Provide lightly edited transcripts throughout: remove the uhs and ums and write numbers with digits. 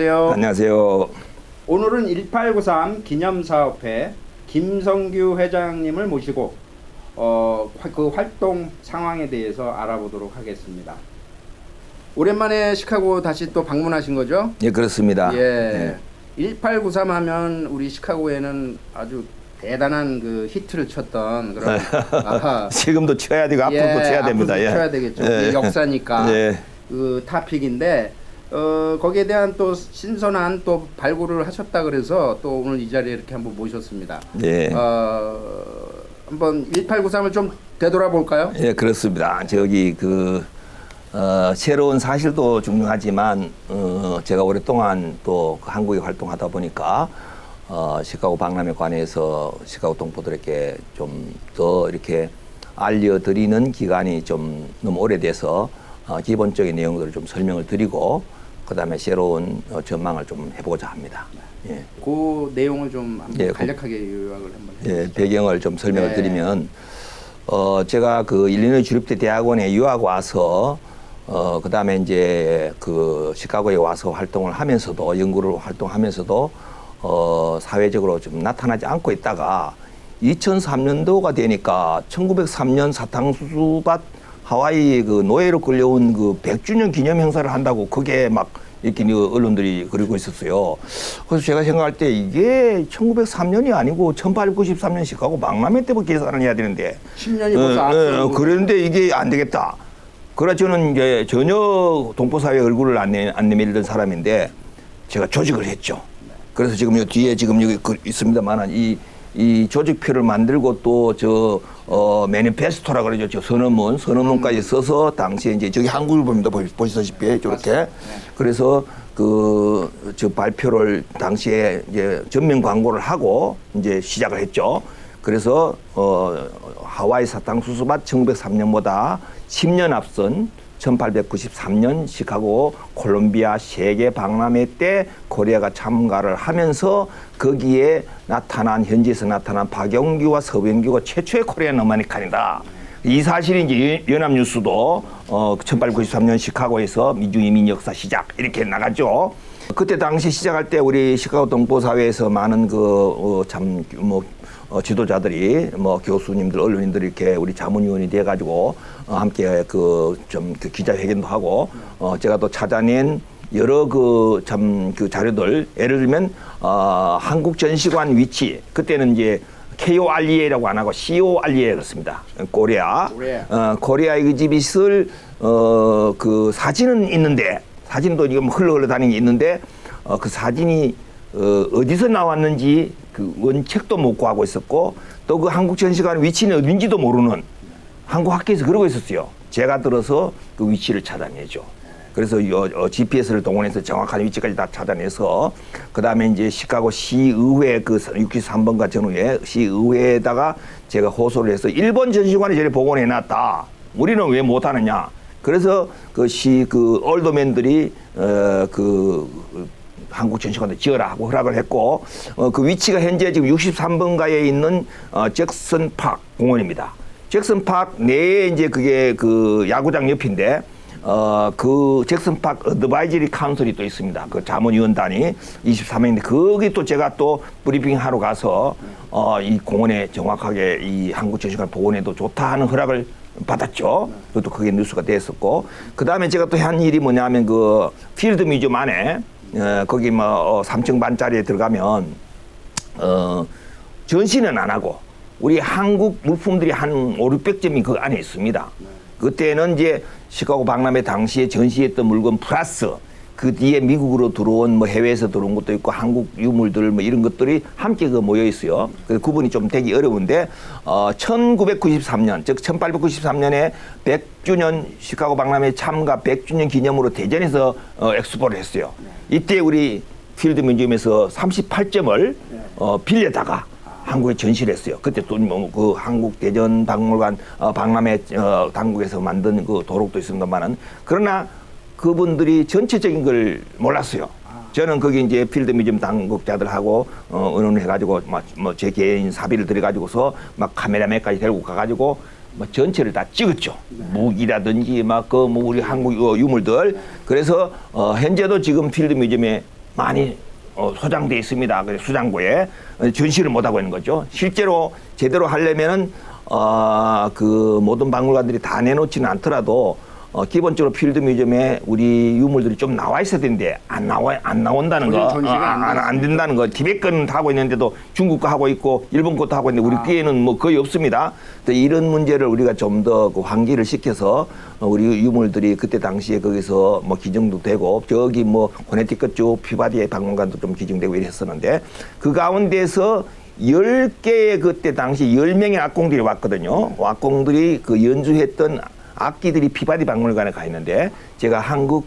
안녕하세요. 안녕하세요. 오늘은 1893 기념사업회 김성규 회장님을 모시고 그 활동 상황에 대해서 알아보도록 하겠습니다. 오랜만에 시카고 다시 또 방문하신 거죠? 예, 그렇습니다. 예. 1893 하면 우리 시카고에는 아주 대단한 그 히트를 쳤던 그런 지금도 쳐야 되고 앞으로도 쳐야 됩니다. 앞으로도 쳐야 되겠죠. 예. 역사니까 예. 그 토픽인데 거기에 대한 또 신선한 또 발굴을 하셨다 그래서 또 오늘 이 자리에 이렇게 한번 모셨습니다. 예. 한번 1893을 좀 되돌아볼까요? 예, 그렇습니다. 저기 새로운 사실도 중요하지만 제가 오랫동안 또 한국에 활동하다 보니까 시카고 박람회 관해서 시카고 동포들에게 좀 더 이렇게 알려드리는 기간이 좀 너무 오래돼서 기본적인 내용들을 좀 설명을 드리고 그다음에 새로운 전망을 좀 해보고자 합니다. 예. 그 내용을 좀 한번 예, 간략하게 요약을 한번 해주시죠. 예, 배경을 좀 설명을 네. 드리면 제가 그 일리노이 주립대 대학원에 유학 와서 그다음에 이제 그 시카고에 와서 활동을 하면서도 연구를 활동하면서도 사회적으로 좀 나타나지 않고 있다가 2003년도가 되니까 1903년 사탕수수밭 하와이 그 노예로 끌려온 그 100주년 기념 행사를 한다고 그게 막 이렇게 언론들이 그리고 있었어요. 그래서 제가 생각할 때 이게 1903년이 아니고 1893년 시카고 박람회 때부터 계산을 해야 되는데 10년이 벌써 앞서 그랬는데 이게 안 되겠다. 그래 저는 이제 전혀 동포사회 얼굴을 안 내밀던 사람인데 제가 조직을 했죠. 그래서 지금 요 뒤에 지금 여기 있습니다만은 이 조직표를 만들고 또 매니페스토라 그러죠. 저 선언문까지 써서 당시에 이제 저기 한국을 봅니다. 보시다시피 저렇게. 그래서 저 발표를 당시에 이제 전면 광고를 하고 이제 시작을 했죠. 그래서 하와이 사탕수수밭 1903년보다 10년 앞선 1893년 시카고 콜롬비아 세계 박람회 때 코리아가 참가를 하면서 거기에 현지에서 나타난 박영규와 서병규가 최초의 코리안 어메리칸이다. 이 사실이 이제 연합뉴스도 1893년 시카고에서 미주 이민 역사 시작 이렇게 나가죠. 그때 당시 시작할 때 우리 시카고 동포사회에서 많은 지도자들이 교수님들, 언론인들이 이렇게 우리 자문위원이 돼가지고 함께 기자회견도 하고 제가 또 찾아낸 여러 자료들 예를 들면 한국 전시관 위치 그때는 이제 KOREA라고 안 하고 COREA 그렇습니다. 코리아의 그 집이 있을 그 사진은 있는데 사진도 이거 흘러 다니는 게 있는데 그 사진이 어디서 나왔는지 그 원책도 못 구하고 있었고 또 그 한국 전시관 위치는 어딘지도 모르는 한국 학계에서 그러고 있었어요. 제가 들어서 그 위치를 찾아내죠. 그래서 GPS를 동원해서 정확한 위치까지 다 찾아내서 그 다음에 이제 시카고 시의회 그 63번가 전후에 시의회에다가 제가 호소를 해서 일본 전시관에 저를 복원해놨다. 우리는 왜 못하느냐. 그래서 그 올더맨들이 한국 전시관도 지어라 하고 허락을 했고 그 위치가 현재 지금 63번가에 있는 잭슨 파크 공원입니다. 잭슨 파크 내에 이제 그게 그 야구장 옆인데 그 잭슨 파크 어드바이저리 카운슬이 또 있습니다. 그 자문위원단이 23명인데 거기 또 제가 또 브리핑 하러 가서 이 공원에 정확하게 이 한국 전시관 복원해도 좋다 하는 허락을 받았죠. 그것도 그게 뉴스가 됐었고 그 다음에 제가 또 한 일이 뭐냐면 그 필드 뮤지엄 안에 거기 3층 반짜리에 들어가면 전시는 안 하고 우리 한국 물품들이 한 500~600점이 그 안에 있습니다. 그때는 이제 시카고 박람회 당시에 전시했던 물건 플러스 그 뒤에 미국으로 들어온 해외에서 들어온 것도 있고 한국 유물들 이런 것들이 함께 모여 있어요. 그래서 구분이 좀 되기 어려운데 1993년 즉 1893년에 100주년 시카고 박람회 참가 100주년 기념으로 대전에서 엑스포를 했어요. 이때 우리 필드 뮤지엄에서 38점을 빌려다가 한국에 전시를 했어요. 그때 또 그 한국 대전 박물관 박람회 당국에서 만든 그 도록도 있습니다만은 그러나 그분들이 전체적인 걸 몰랐어요. 저는 거기 이제 필드 뮤지엄 당국자들하고 의논해가지고 제 개인 사비를 들여가지고서 막 카메라맨까지 데리고 가가지고 전체를 다 찍었죠. 무기라든지 우리 한국 유물들. 그래서 현재도 지금 필드 뮤지엄에 많이 소장돼 있습니다. 그래서 수장고에 전시를 못 하고 있는 거죠. 실제로 제대로 하려면은 그 모든 박물관들이 다 내놓지는 않더라도 기본적으로 필드 뮤지엄에 우리 유물들이 좀 나와 있어야 되는데 안 나온다는 거, 안 된다는 거. 티벳 거는 다 하고 있는데도 중국 거 하고 있고 일본 것도 하고 있는데 우리 끼에는 뭐 거의 없습니다. 이런 문제를 우리가 좀 더 그 환기를 시켜서 우리 유물들이 그때 당시에 거기서 뭐 기증도 되고 저기 뭐 코네티컷 주 피바디의 박물관도 좀 기증되고 이랬었는데 그 가운데서 10개의 그때 당시 10명의 악공들이 왔거든요. 악공들이 그 연주했던 악기들이 피바디 박물관에 가 있는데 제가 한국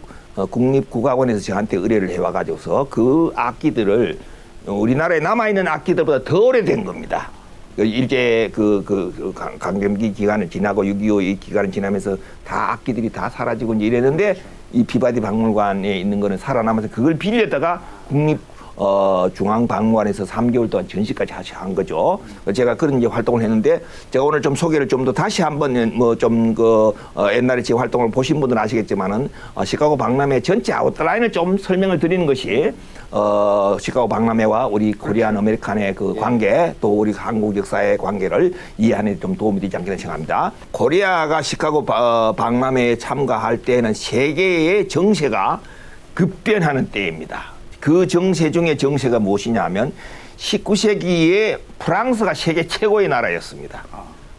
국립국악원에서 저한테 의뢰를 해와가지고서 그 악기들을 우리나라에 남아있는 악기들보다 더 오래된 겁니다. 일제 강점기 기간을 지나고 6.25 이 기간을 지나면서 다 악기들이 다 사라지고 이제 이랬는데 이 피바디 박물관에 있는 거는 살아남아서 그걸 빌려다가 중앙박물관에서 3개월 동안 전시까지 한 거죠. 제가 그런 이제 활동을 했는데 제가 오늘 좀 소개를 좀 더 다시 한번 뭐 좀 옛날에 제 활동을 보신 분들은 아시겠지만은 시카고 박람회 전체 아웃라인을 좀 설명을 드리는 것이 시카고 박람회와 우리 코리안 아메리칸의 그 관계 또 우리 한국 역사의 관계를 이해하는 데 좀 도움이 되지 않겠나 생각합니다. 코리아가 시카고 박람회에 참가할 때는 세계의 정세가 급변하는 때입니다. 그 정세 중에 정세가 무엇이냐 하면 19세기에 프랑스가 세계 최고의 나라였습니다.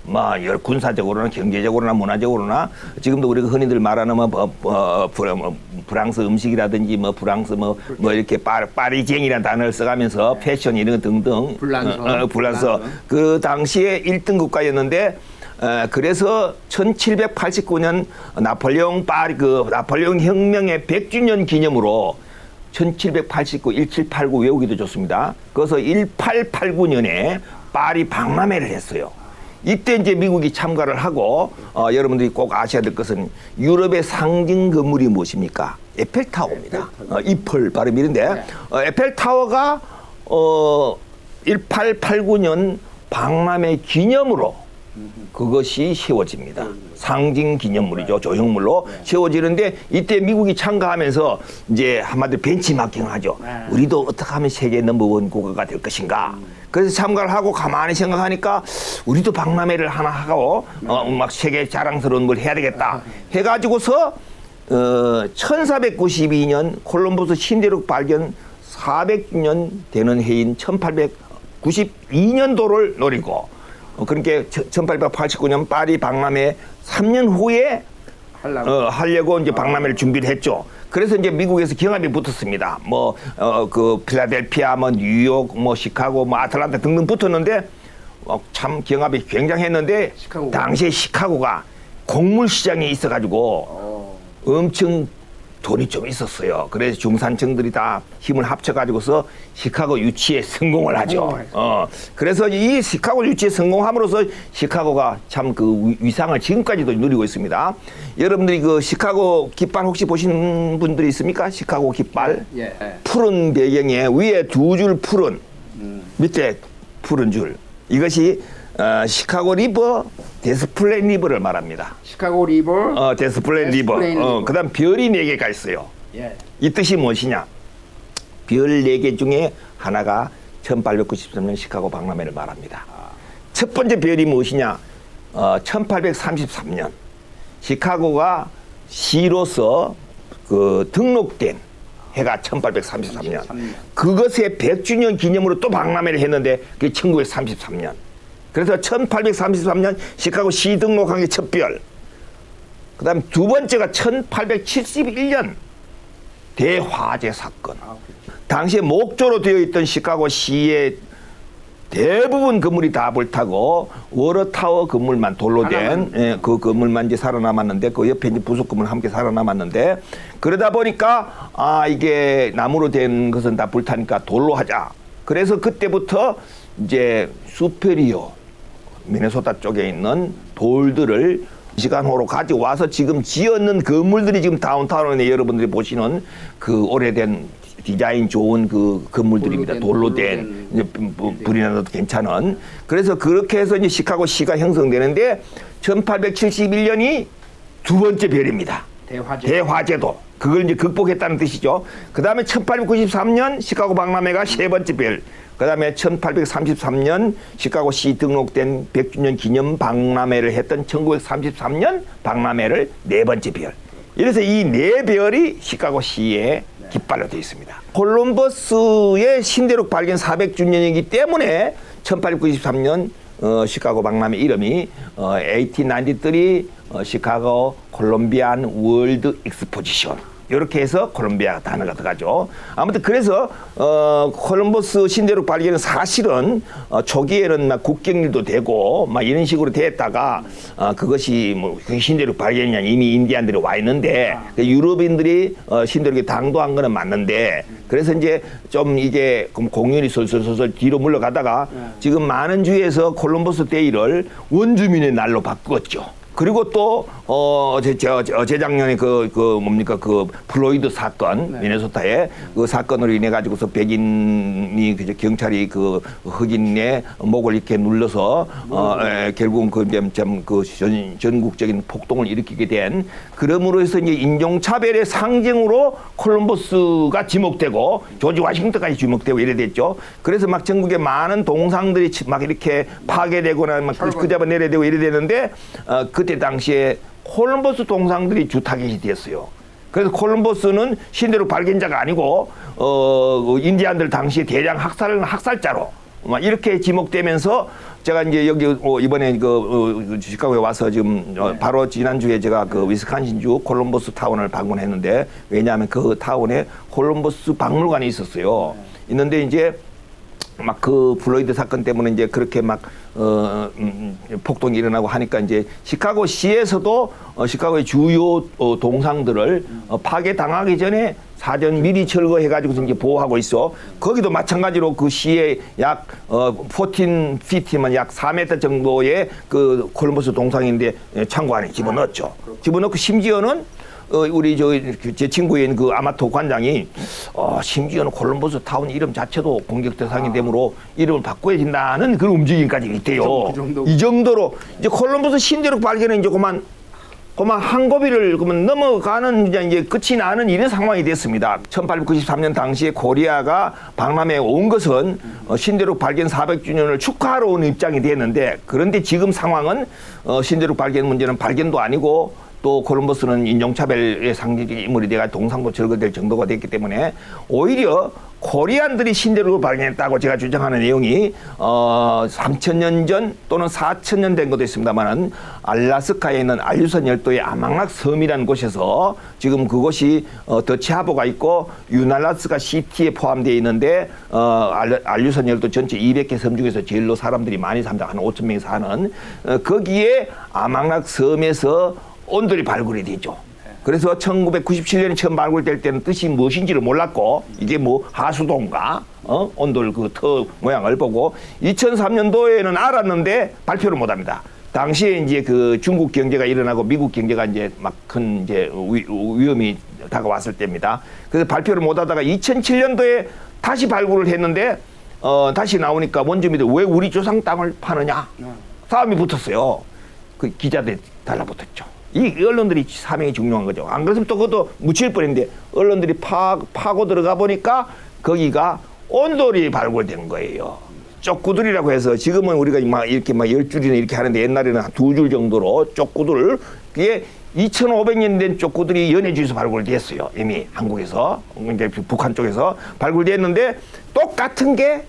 뭐 군사적으로나 경제적으로나 문화적으로나 지금도 우리가 흔히들 말하는 프랑스 음식이라든지 프랑스 이렇게 파리쟁이라는 단어를 써가면서 패션 이런 거 등등 불란서 그 당시에 1등 국가였는데 그래서 1789년 나폴레옹 혁명의 100주년 기념으로 1789, 1789 외우기도 좋습니다. 그래서 1889년에 파리 박람회를 했어요. 이때 이제 미국이 참가를 하고 여러분들이 꼭 아셔야 될 것은 유럽의 상징 건물이 무엇입니까? 에펠타워입니다. 이펄 발음이 이런데 에펠타워가 1889년 박람회 기념으로 그것이 세워집니다. 상징 기념물이죠. 조형물로 세워지는데 이때 미국이 참가하면서 이제 한마디로 벤치마킹을 하죠. 우리도 어떻게 하면 세계 넘버원 국가가 될 것인가. 그래서 참가를 하고 가만히 생각하니까 우리도 박람회를 하나 하고 막 세계 자랑스러운 걸 해야 되겠다 해가지고서 1492년 콜럼버스 신대륙 발견 400주년 되는 해인 1892년도를 노리고 그러니까 1889년 파리 박람회 3년 후에 하려고 이제 박람회를 준비를 했죠. 그래서 이제 미국에서 경합이 붙었습니다. 그 필라델피아, 뉴욕, 시카고, 아틀란타 등등 붙었는데 참 경합이 굉장했는데 당시에 시카고가 곡물 시장에 있어가지고 엄청 돈이 좀 있었어요. 그래서 중산층들이 다 힘을 합쳐가지고서 시카고 유치에 성공을 하죠. 그래서 이 시카고 유치에 성공함으로써 시카고가 참 그 위상을 지금까지도 누리고 있습니다. 여러분들이 그 시카고 깃발 혹시 보신 분들이 있습니까? 시카고 깃발. 푸른 배경에 위에 두 줄 푸른, 밑에 푸른 줄. 이것이 시카고 리버, 데스플레이 리버를 말합니다. 시카고 리버, 데스플레이 리버. 그다음 별이 4개가 있어요. 이 뜻이 무엇이냐? 별 4개 중에 하나가 1893년 시카고 박람회를 말합니다. 첫 번째 별이 무엇이냐? 1833년 시카고가 시로서 그 등록된 해가 1833년. 그것의 100주년 기념으로 또 박람회를 했는데 그게 1933년. 그래서 1833년 시카고 시 등록한 게 첫 별. 그 다음 두 번째가 1871년 대화재 사건. 당시에 목조로 되어 있던 시카고 시의 대부분 건물이 다 불타고 워러타워 건물만 돌로 된 그 건물만 이제 살아남았는데 그 옆에 이제 부속 건물 함께 살아남았는데 그러다 보니까 이게 나무로 된 것은 다 불타니까 돌로 하자. 그래서 그때부터 이제 수페리오 미네소타 쪽에 있는 돌들을 시간호로 가져와서 지금 지었는 건물들이 지금 다운타운에 여러분들이 보시는 그 오래된 디자인 좋은 그 건물들입니다. 돌로 된 불이 나도 괜찮은. 그래서 그렇게 해서 이제 시카고 시가 형성되는데 1871년이 두 번째 별입니다. 대화제도. 그걸 이제 극복했다는 뜻이죠. 그 다음에 1893년 시카고 박람회가 세 번째 별. 그 다음에 1833년 시카고시 등록된 100주년 기념 박람회를 했던 1933년 박람회를 네 번째 별. 이래서 이 네 별이 시카고시의 깃발로 되어 있습니다. 콜럼버스의 신대륙 발견 400주년이기 때문에 1893년 시카고 박람회 이름이 1893 시카고 콜롬비안 월드 익스포지션. 이렇게 해서 콜롬비아 단어가 들어가죠. 아무튼 그래서 콜럼버스 신대륙 발견은 사실은 초기에는 막 국경일도 되고 막 이런 식으로 됐다가 그것이 뭐 신대륙 발견이냐 이미 인디안들이 와 있는데 유럽인들이 신대륙에 당도한 거는 맞는데 그래서 이제 좀 이게 공연이 솔솔 뒤로 물러가다가 지금 많은 주에서 콜럼버스 데이를 원주민의 날로 바꾸었죠. 그리고 또 재작년에 그 뭡니까 그 플로이드 사건 미네소타의 그 사건으로 인해 가지고서 백인이 경찰이 그 흑인의 목을 이렇게 눌러서 결국은 그 전국적인 폭동을 일으키게 된 그러므로 해서 이제 인종차별의 상징으로 콜럼버스가 지목되고 조지 워싱턴까지 지목되고 이래 됐죠. 그래서 막 전국에 많은 동상들이 막 이렇게 파괴되거나 막 그 잡아 내려되고 이래 되는데 그때 당시에 콜럼버스 동상들이 주 타겟이 됐어요. 그래서 콜럼버스는 신대륙 발견자가 아니고 인디안들 당시에 대량 학살자로 막 이렇게 지목되면서 제가 이제 여기 이번에 시카고에 와서 지금 바로 지난주에 제가 그 위스콘신주 콜럼버스 타운을 방문했는데 왜냐하면 그 타운에 콜럼버스 박물관이 있었어요. 있는데 이제 막 그 플로이드 사건 때문에 이제 그렇게 막 폭동이 일어나고 하니까 이제 시카고시에서도 시카고의 주요 동상들을 파괴 당하기 전에 사전 미리 철거해가지고 이제 보호하고 있어. 거기도 마찬가지로 그 시에 약 14feet만 약 4m 정도의 그 콜럼버스 동상인데 창고 안에 집어넣었죠. 집어넣고 심지어는 우리 제 친구인 그 아마토 관장이 심지어는 콜럼버스 타운 이름 자체도 공격 대상이 되므로 이름을 바꿔야 된다는 그런 움직임까지 있대요. 이 정도로 이제 콜럼버스 신대륙 발견은 이제 그만 한 고비를 그만 넘어가는 이제 끝이 나는 이런 상황이 됐습니다. 1893년 당시에 코리아가 박람회에 온 것은 신대륙 발견 400주년을 축하하러 온 입장이 됐는데 그런데 지금 상황은 신대륙 발견 문제는 발견도 아니고 또 콜럼버스는 인종차별의 상징적인 인물이 돼가 동상도 절거될 정도가 됐기 때문에 오히려 코리안들이 신대륙을 발견했다고 제가 주장하는 내용이 3,000년 전 또는 4,000년 된 것도 있습니다만은 알라스카에 있는 알류선 열도의 아망락 섬이라는 곳에서 지금 그곳이 더치하보가 있고 유날라스카 시티에 포함되어 있는데 알류선 열도 전체 200개 섬 중에서 제일로 사람들이 많이 산다 한 5,000명이 사는 거기에 아망락 섬에서 온돌이 발굴이 되죠. 그래서 1997년에 처음 발굴될 때는 뜻이 무엇인지를 몰랐고 이게 뭐 하수도인가 온돌 그 터 모양을 보고 2003년도에는 알았는데 발표를 못합니다. 당시에 이제 그 중국 경제가 일어나고 미국 경제가 이제 막 큰 이제 위험이 다가왔을 때입니다. 그래서 발표를 못하다가 2007년도에 다시 발굴을 했는데 다시 나오니까 원주민들 왜 우리 조상 땅을 파느냐 싸움이 붙었어요. 그 기자들이 달라붙었죠. 이 언론들이 사명이 중요한 거죠. 안 그랬으면 또 그것도 묻힐 뻔했는데 언론들이 파고 들어가 보니까 거기가 온돌이 발굴된 거예요. 쪽구들이라고 해서 지금은 우리가 막 이렇게 막 10줄이나 이렇게 하는데 옛날에는 한 2줄 정도로 쪽구들 그게 2,500년 된 쪽구들이 연해주에서 발굴됐어요. 이미 한국에서 이제 북한 쪽에서 발굴됐는데 똑같은 게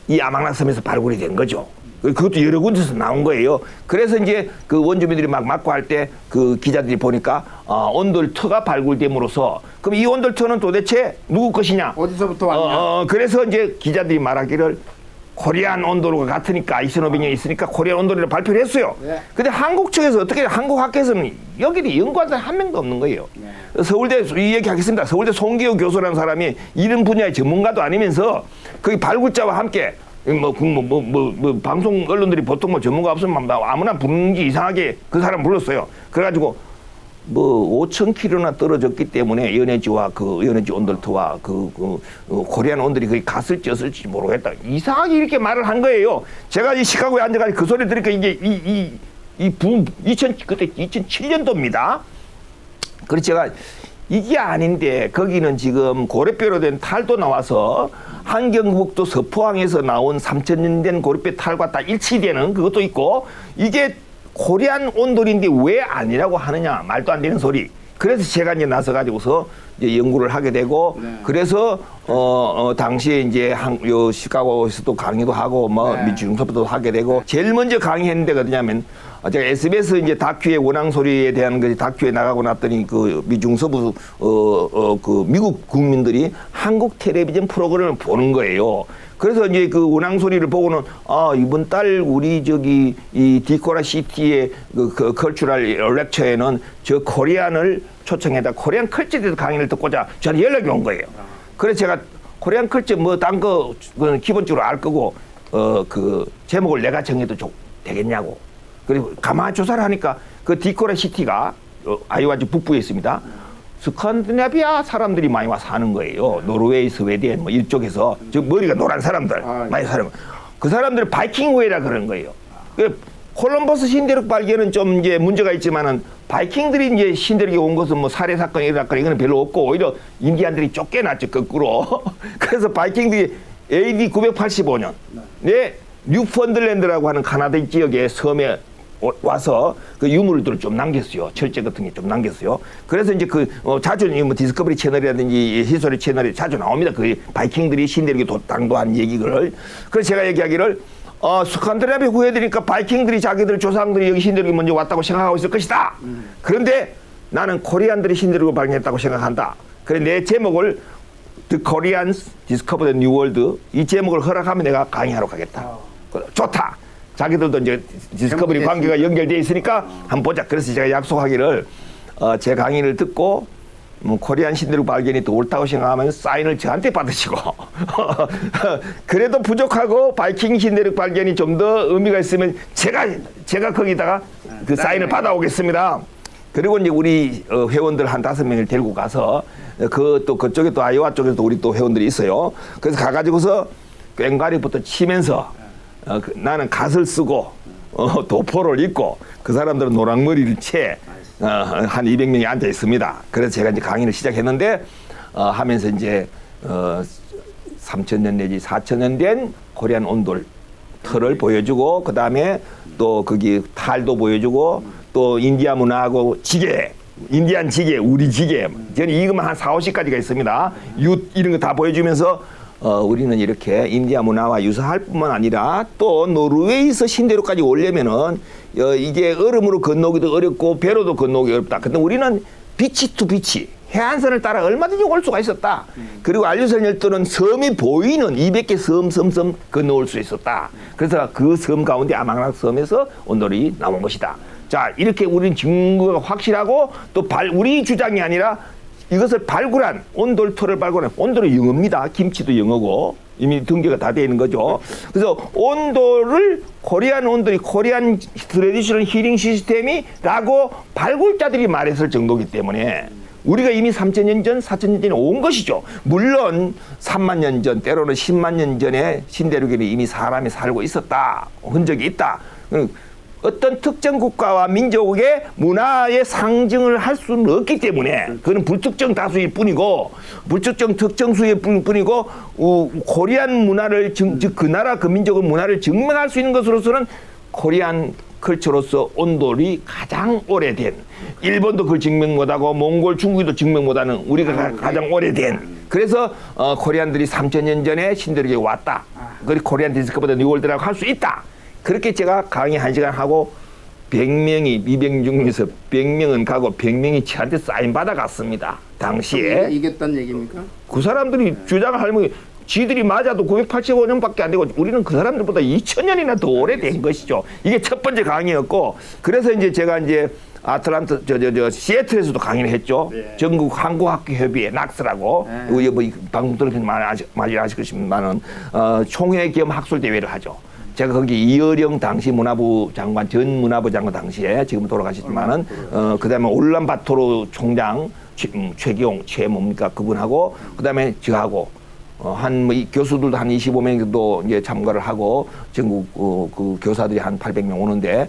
이 아망락섬에서 발굴이 된 거죠. 그것도 여러 군데서 나온 거예요. 그래서 이제 그 원주민들이 막 맞고 할 때 그 기자들이 보니까 온돌터가 발굴됨으로써 그럼 이 온돌터는 도대체 누구 것이냐? 어디서부터 왔냐? 그래서 이제 기자들이 말하기를 코리안 온도로가 같으니까 2,500년 있으니까 코리안 온도로를 발표를 했어요. 네. 근데 한국 측에서 어떻게 한국 학교에서는 여기는 연구한 사람 한 명도 없는 거예요. 네. 서울대 이 얘기 하겠습니다. 서울대 송기호 교수라는 사람이 이런 분야의 전문가도 아니면서 거기 발굴자와 함께 방송 언론들이 보통 뭐 전문가 없으면 아무나 부르는지 이상하게 그 사람 불렀어요. 그래가지고 5,000km나 떨어졌기 때문에 연해지와 그 연해지 온돌트와 코리안 온돌이 거기 갔을지 없을지 모르겠다. 이상하게 이렇게 말을 한 거예요. 제가 이 시카고에 앉아가지고 그 소리 들으니까 이게 그때 2007년도입니다. 그래서 제가 이게 아닌데 거기는 지금 고래뼈로 된 탈도 나와서 한경북도 서포항에서 나온 3,000년 된 고래뼈 탈과 딱 일치되는 그것도 있고 이게 코리안 온돌인데 왜 아니라고 하느냐 말도 안 되는 소리. 그래서 제가 이제 나서 가지고서 이제 연구를 하게 되고 네. 그래서 당시에 이제 요 시카고에서도 강의도 하고 뭐 네. 미중섭도 하게 되고 제일 먼저 강의했는 데가 어디냐면 제가 SBS 이제 다큐의 원앙 소리에 대한 그 다큐에 나가고 났더니 그 미중서부 그 미국 국민들이 한국 텔레비전 프로그램을 보는 거예요. 그래서 이제 그 원앙 소리를 보고는 이번 달 우리 저기 이 디코라 시티의 그 컬처럴 렉처에는 저 코리안을 초청해다 코리안 컬처에 대해서 강의를 듣고자 저한테 연락이 온 거예요. 그래서 제가 코리안 컬처 뭐 딴 거 기본적으로 알 거고 그 제목을 내가 정해도 되겠냐고. 그리고 가만히 조사를 하니까 그 디코라 시티가 아이오와주 북부에 있습니다. 스칸디나비아 사람들이 많이 와 사는 거예요. 노르웨이, 스웨덴 뭐 이쪽에서 저 머리가 노란 사람들 많이 사는 거. 그 사람들 바이킹 웨이라 그러는 거예요. 그 콜럼버스 신대륙 발견은 좀 이제 문제가 있지만은 바이킹들이 이제 신대륙에 온 것은 뭐 살해 사건 이거는 별로 없고 오히려 인디안들이 쫓겨났죠 거꾸로. 그래서 바이킹들이 AD 985년 네 뉴펀들랜드라고 하는 카나다 지역의 섬에 와서 그 유물들을 좀 남겼어요. 철제 같은 게 좀 남겼어요. 그래서 이제 그 자주 뭐 디스커버리 채널이라든지 히스토리 채널에 자주 나옵니다. 그 바이킹들이 신대륙에 당도한 얘기를. 그래서 제가 얘기하기를 스칸디나비아 후예되니까 바이킹들이 자기들 조상들이 여기 신대륙에 먼저 왔다고 생각하고 있을 것이다. 그런데 나는 코리안들이 신대륙을 발견했다고 생각한다. 그래 내 제목을 The Koreans Discovered the New World 이 제목을 허락하면 내가 강의하러 가겠다. 좋다. 자기들도 이제 디스커버리 관계가 연결되어 있으니까 한번 보자. 그래서 제가 약속하기를 제 강의를 듣고 코리안 신대륙 발견이 또 옳다고 생각하면 사인을 저한테 받으시고 그래도 부족하고 바이킹 신대륙 발견이 좀 더 의미가 있으면 제가 거기다가 그 사인을 받아오겠습니다. 그리고 이제 우리 회원들 한 5명을 데리고 가서 또 그쪽에 또 아이오와 쪽에서도 우리 또 회원들이 있어요. 그래서 가가지고서 꽹과리부터 치면서 나는 갓을 쓰고 도포를 입고 그 사람들은 노랑머리를 채 한 200명이 앉아 있습니다. 그래서 제가 이제 강의를 시작했는데 하면서 이제 3,000년 내지 4,000년 된 코리안 온돌 틀을 보여주고 그 다음에 또 거기 탈도 보여주고 또 인디아 문화하고 지게 인디안 지게 우리 지게 저는 이것만 한 4, 50가지가 있습니다. 윷 이런 거 다 보여주면서 우리는 이렇게 인디아 문화와 유사할 뿐만 아니라 또 노르웨이에서 신대륙까지 오려면은 이게 얼음으로 건너기도 어렵고 배로도 건너기 어렵다. 근데 우리는 비치 투 비치 해안선을 따라 얼마든지 올 수가 있었다. 그리고 알류선 열도는 섬이 보이는 200개 섬 건너올 수 있었다. 그래서 그 섬 가운데 아망락 섬에서 온돌이 나온 것이다. 자 이렇게 우리는 증거가 확실하고 또 우리 주장이 아니라 이것을 발굴한 온돌토를 발굴한 온돌은 영어입니다. 김치도 영어고 이미 등재가 다 되어 있는 거죠. 그래서 온돌을 코리안 온돌이 코리안 트레디셔널 힐링 시스템이라고 발굴자들이 말했을 정도이기 때문에 우리가 이미 3,000년 전, 4,000년 전에 온 것이죠. 물론 3만 년 전, 때로는 10만 년 전에 신대륙에는 이미 사람이 살고 있었다. 흔적이 있다. 어떤 특정 국가와 민족의 문화의 상징을 할 수는 없기 때문에 그건 불특정 다수일 뿐이고 불특정 특정수일 뿐이고 코리안 문화를 즉 그 나라 그 민족의 문화를 증명할 수 있는 것으로서는 코리안 컬처로서 온돌이 가장 오래된 일본도 그걸 증명 못하고 몽골 중국도 증명 못하는 우리가 가장 오래된 그래서 코리안들이 3,000년 전에 신대륙에 왔다. 그리고 코리안 디스커버드 뉴월드라고 할 수 있다. 그렇게 제가 강의 1시간 하고 100명이 200명 중에서 100명은 가고 100명이 저한테 사인 받아갔습니다. 당시에. 이겼다는 얘기입니까? 그 사람들이 주장을 하면 지들이 맞아도 985년밖에 안 되고 우리는 그 사람들보다 2,000년이나 더 오래된 것이죠. 이게 첫 번째 강의였고 그래서 이제 제가 이제 아틀란타 시애틀에서도 강의를 했죠. 네. 전국 한국학교 협의회 낙스라고 네. 뭐 방송 들으시면 많이 아실 것이지만은 총회 겸 학술 대회를 하죠. 제가 거기 이어령 당시 문화부 장관 전 문화부 장관 당시에 지금 돌아가셨지만은 그다음에 올란바토르 총장 최기용 최뭡니까 그분하고 그다음에 저하고 한뭐 교수들도 한 25명 정도 이제 참가를 하고 전국 그 교사들이 한 800명 오는데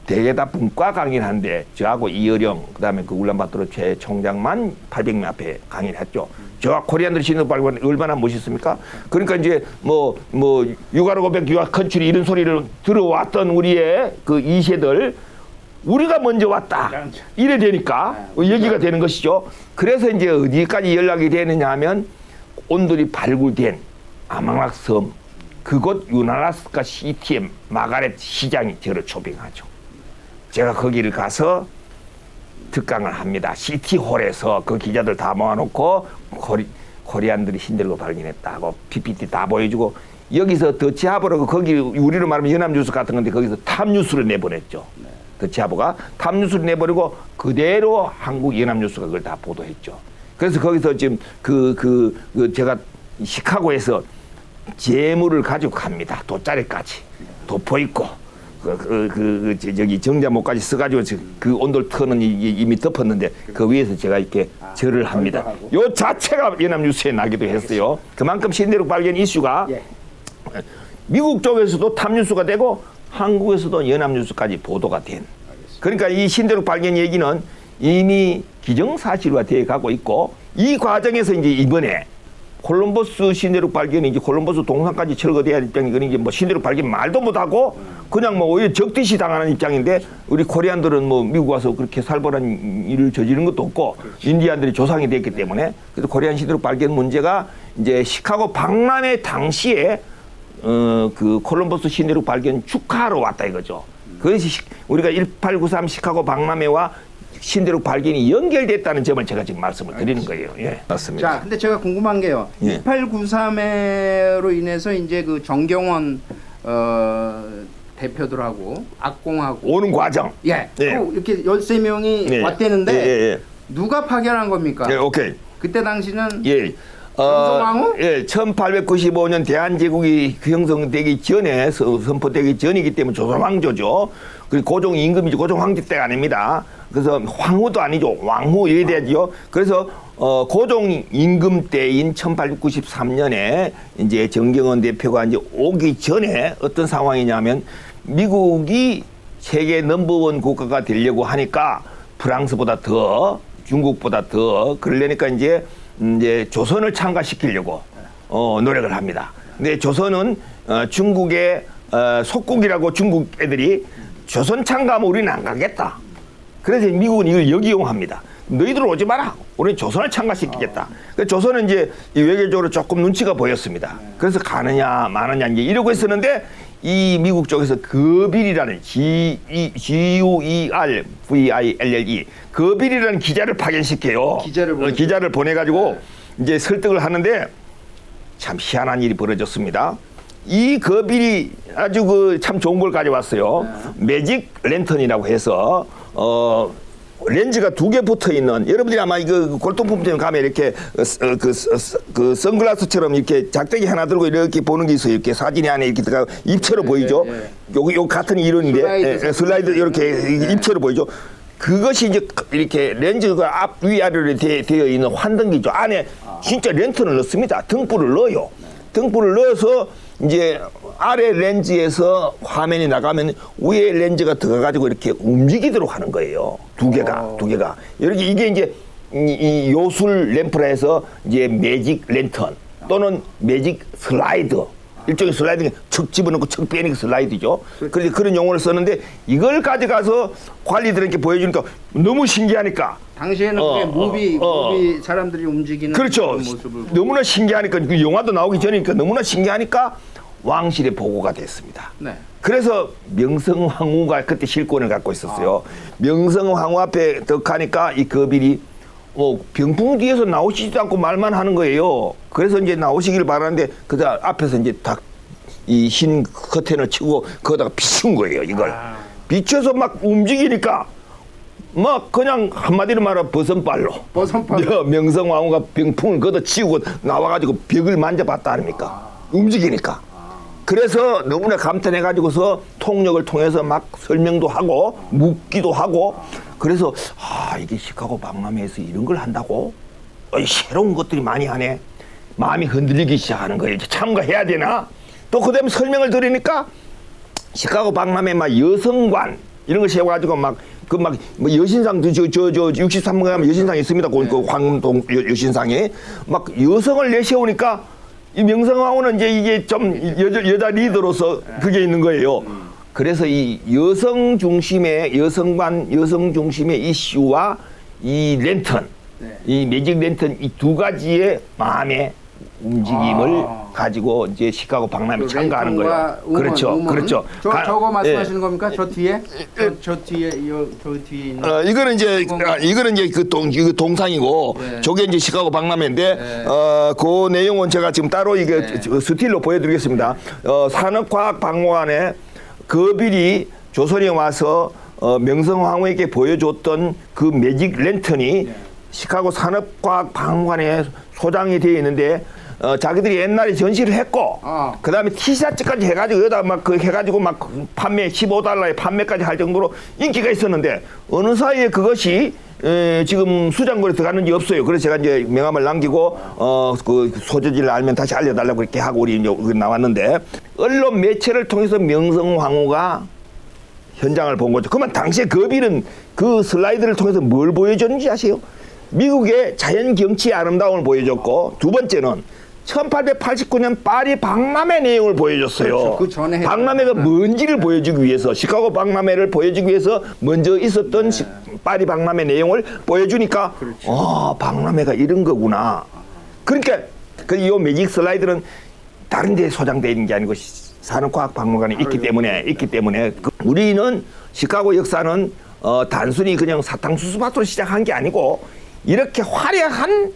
대개 다 분과 강의를 하는데 저하고 이어령 그다음에 그 울란바토르 최 총장만 800명 앞에 강의를 했죠. 저와 코리안들 신는 발굴 얼마나 멋있습니까? 그러니까 이제 뭐 유가로 고백 유아 컨츄리 이런 소리를 들어왔던 우리의 그 2세들 우리가 먼저 왔다 이래 되니까 얘기가 되는 것이죠. 그래서 이제 어디까지 연락이 되느냐 하면 온돌이 발굴된 아망락섬 그곳 유나라스카 시티의 마가렛 시장이 저를 초빙하죠. 제가 거기를 가서 특강을 합니다. 시티홀에서 그 기자들 다 모아놓고 코리안들이 신들로 발견했다고 PPT 다 보여주고 여기서 더치하버로 거기 우리로 말하면 연합뉴스 같은 건데 거기서 탑뉴스를 내보냈죠. 더치하버가 탑뉴스를 내버리고 그대로 한국 연합뉴스가 그걸 다 보도했죠. 그래서 거기서 지금 제가 시카고에서 재물을 가지고 갑니다. 돗자리까지 덮어있고 저기 정자목까지 써가지고 그 온돌 터는 이미 덮었는데 그 위에서 제가 이렇게 절을 합니다. 요 자체가 연합뉴스에 나기도 했어요. 그만큼 신대륙 발견 이슈가 미국 쪽에서도 탑뉴스가 되고 한국에서도 연합뉴스까지 보도가 된. 그러니까 이 신대륙 발견 얘기는 이미 기정사실화 되어 가고 있고 이 과정에서 이제 이번에 콜럼버스 신대륙 발견이 이제 콜럼버스 동상까지 철거돼야 할 입장이 그런 게 뭐 신대륙 발견 말도 못하고 그냥 뭐 오히려 적대시 당하는 입장인데 우리 코리안들은 뭐 미국 와서 그렇게 살벌한 일을 저지른 것도 없고 인디안들이 조상이 됐기 때문에 그래서 코리안 신대륙 발견 문제가 이제 시카고 박람회 당시에 그 콜럼버스 신대륙 발견 축하하러 왔다 이거죠. 그것이 우리가 1893 시카고 박람회와 신대륙 발견이 연결됐다는 점을 제가 지금 말씀을 드리는 거예요. 예, 맞습니다. 자, 근데 제가 궁금한 게요. 예. 1893회로 인해서 이제 그 정경원 대표들하고 악공하고 오는 과정. 예. 예. 또 이렇게 13명이 예. 왔대는데 예. 누가 파견한 겁니까? 예, 오케이. 그때 당시는 예. 명성황후? 예, 1895년 대한제국이 형성되기 전에 선포되기 전이기 때문에 조선왕조죠. 그리고 고종 임금이죠. 고종 황제 때가 아닙니다. 그래서 황후도 아니죠. 왕후 이래 되죠. 그래서 고종 임금 때인 1893년에 이제 정경원 대표가 이제 오기 전에 어떤 상황이냐면 미국이 세계 넘버원 국가가 되려고 하니까 프랑스보다 더 중국보다 더 그러려니까 이제 조선을 참가시키려고 노력을 합니다. 근데 조선은 중국의 속국이라고 중국 애들이 조선 참가하면 우리는 안 가겠다. 그래서 미국은 이걸 역이용합니다. 너희들 오지 마라. 우리는 조선을 참가시키겠다. 그래서 조선은 이제 외교적으로 조금 눈치가 보였습니다. 그래서 가느냐 마느냐 이제 이러고 있었는데 이 미국 쪽에서 거빌이라는 GUERVILLE 거빌이라는 기자를 파견시켜요. 기자를 보내가지고 이제 설득을 하는데 참 희한한 일이 벌어졌습니다. 이 거빌이 아주 그 참 좋은 걸 가져왔어요. 매직 랜턴이라고 해서 렌즈가 2개 붙어 있는 여러분들이 아마 이거 골동품점 가면 이렇게 그 선글라스처럼 이렇게 작대기 하나 들고 이렇게 보는 게 있어요. 이렇게 사진이 안에 이렇게 들어가 입체로 보이죠. 요 같은 이론인데 슬라이드 이렇게 입체로 보이죠. 그것이 이제 이렇게 렌즈가 앞 위아래로 되어 있는 환등기죠. 안에 진짜 렌턴을 넣습니다. 등불을 넣어요. 등불을 넣어서 이제 아래 렌즈에서 화면이 나가면 위에 렌즈가 들어가가지고 이렇게 움직이도록 하는 거예요. 두 개가. 이렇게 이게 이제 이 요술 램프라 해서 이제 매직 랜턴 또는 매직 슬라이드. 일종의 슬라이드 척 집어넣고 척 빼는 게 슬라이드죠. 그래서 그런 용어를 썼는데 이걸 가져가서 관리들에게 보여주니까 너무 신기하니까. 당시에는 그게 무비 사람들이 움직이는 그렇죠. 모습을 너무나 신기하니까 그 영화도 나오기 전이니까 너무나 신기하니까 왕실에 보고가 됐습니다. 네. 그래서 명성황후가 그때 실권을 갖고 있었어요. 명성황후 앞에 덕하니까 이 거빌이 병풍 뒤에서 나오시지도 않고 말만 하는 거예요. 그래서 이제 나오시길 바라는데 그 앞에서 이제 딱 이 흰 커튼을 치고 거기다가 비춘 거예요. 이걸 비춰서 막 움직이니까 막 그냥 한마디로 말하면 버선발로 명성황후가 병풍을 걷어 치우고 나와가지고 벽을 만져봤다 아닙니까? 움직이니까. 그래서 너무나 감탄해가지고서 통역을 통해서 막 설명도 하고 묻기도 하고 그래서 이게 시카고 박람회에서 이런 걸 한다고? 새로운 것들이 많이 하네. 마음이 흔들리기 시작하는 거예요. 이제 참가해야 되나? 또 그다음에 설명을 들으니까 시카고 박람회 막 여성관 이런 걸 세워가지고 막 뭐 여신상 저 63번 가면 여신상이 있습니다. 그 황금동 여신상에 막 여성을 내세우니까 이 명성황후는 이제 이게 좀 여자 리더로서 그게 있는 거예요. 그래서 이 여성 중심의 여성 중심의 이슈와 이 랜턴, 이 매직 랜턴 이 두 가지의 마음의 움직임을 가지고 이제 시카고 박람회 참가하는 거예요. 그렇죠, 그렇죠. 저거 말씀하시는 겁니까? 저 뒤에, 저 뒤에 있는. 이거는 이제 그 동상이고, 저게 이제 시카고 박람회인데, 그 내용은 제가 지금 따로 이게 스틸로 보여드리겠습니다. 산업과학박물관에 거빌이 조선에 와서 명성황후에게 보여줬던 그 매직 랜턴이 시카고 산업과학박물관에 소장이 되어 있는데 자기들이 옛날에 전시를 했고 그다음에 티셔츠까지 해가지고 여기다 막 그 해가지고 막 판매 15달러에 판매까지 할 정도로 인기가 있었는데 어느 사이에 그것이 지금 수장고에 들어가는 게 없어요. 그래서 제가 이제 명함을 남기고 그 소재지를 알면 다시 알려달라고 이렇게 하고 우리 이제 나왔는데 언론 매체를 통해서 명성황후가 현장을 본 거죠. 그러면 당시에 거빌은 그 슬라이드를 통해서 뭘 보여줬는지 아세요? 미국의 자연 경치의 아름다움을 보여줬고 두 번째는 1889년 파리 박람회 내용을 보여줬어요. 그렇죠. 그 전에 박람회가 뭔지를 보여주기 위해서 시카고 박람회를 보여주기 위해서 먼저 있었던 파리 박람회 내용을 보여주니까 박람회가 이런 거구나. 그러니까 이 매직 슬라이드는 다른 데에 소장되어 있는 게 아니고 산업과학박물관에 있기 때문에 우리는 시카고 역사는 단순히 그냥 사탕수수밭으로 시작한 게 아니고 이렇게 화려한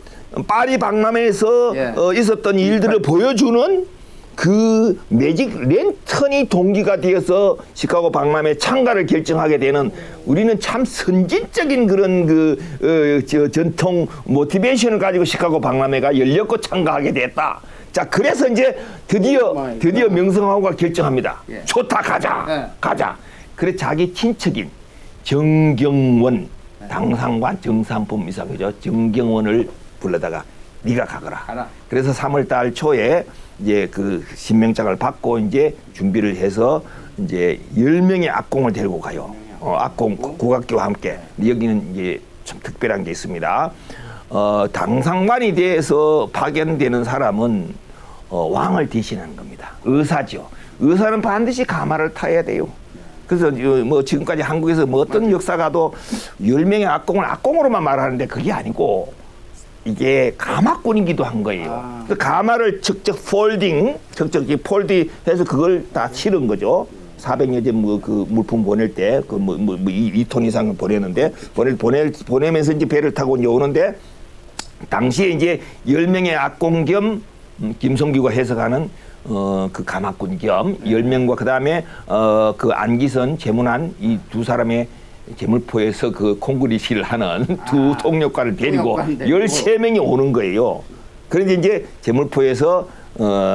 파리 박람회에서 있었던 일들을 보여주는 그 매직 랜턴이 동기가 되어서 시카고 박람회 참가를 결정하게 되는 우리는 참 선진적인 그런 전통 모티베이션을 가지고 시카고 박람회가 열렸고 참가하게 됐다. 자, 그래서 이제 드디어 명성황후가 결정합니다. 좋다, 가자. 그래 자기 친척인 정경원 당상관 정산품 이상이죠. 정경원을 불러다가 네가 가거라. 그래서 3월달 초에 이제 그 신명장을 받고 이제 준비를 해서 이제 10명의 악공을 데리고 가요. 악공 국악기와 함께. 여기는 이제 참 특별한 게 있습니다. 당상관이 돼서 파견되는 사람은 왕을 대신하는 겁니다. 의사죠. 의사는 반드시 가마를 타야 돼요. 그래서 뭐 지금까지 한국에서 뭐 어떤 역사가도 10명의 악공으로만 말하는데 그게 아니고 이게 가마꾼이기도 한 거예요. 그 가마를 척척 폴딩해서 그걸 다 치른 거죠. 400여 점 그 물품 보낼 때 그 뭐 2톤 이상 보내는데 보내면서 이제 배를 타고 이제 오는데 당시에 이제 10명의 악공 겸 김성규가 해석하는 그 가마꾼 겸 10명과 그다음에 그 안기선 재문안 이 두 사람의 제물포에서 그 콩그리시를 하는 두 통역관을 데리고 13명이 오는 거예요. 그런데 이제 제물포에서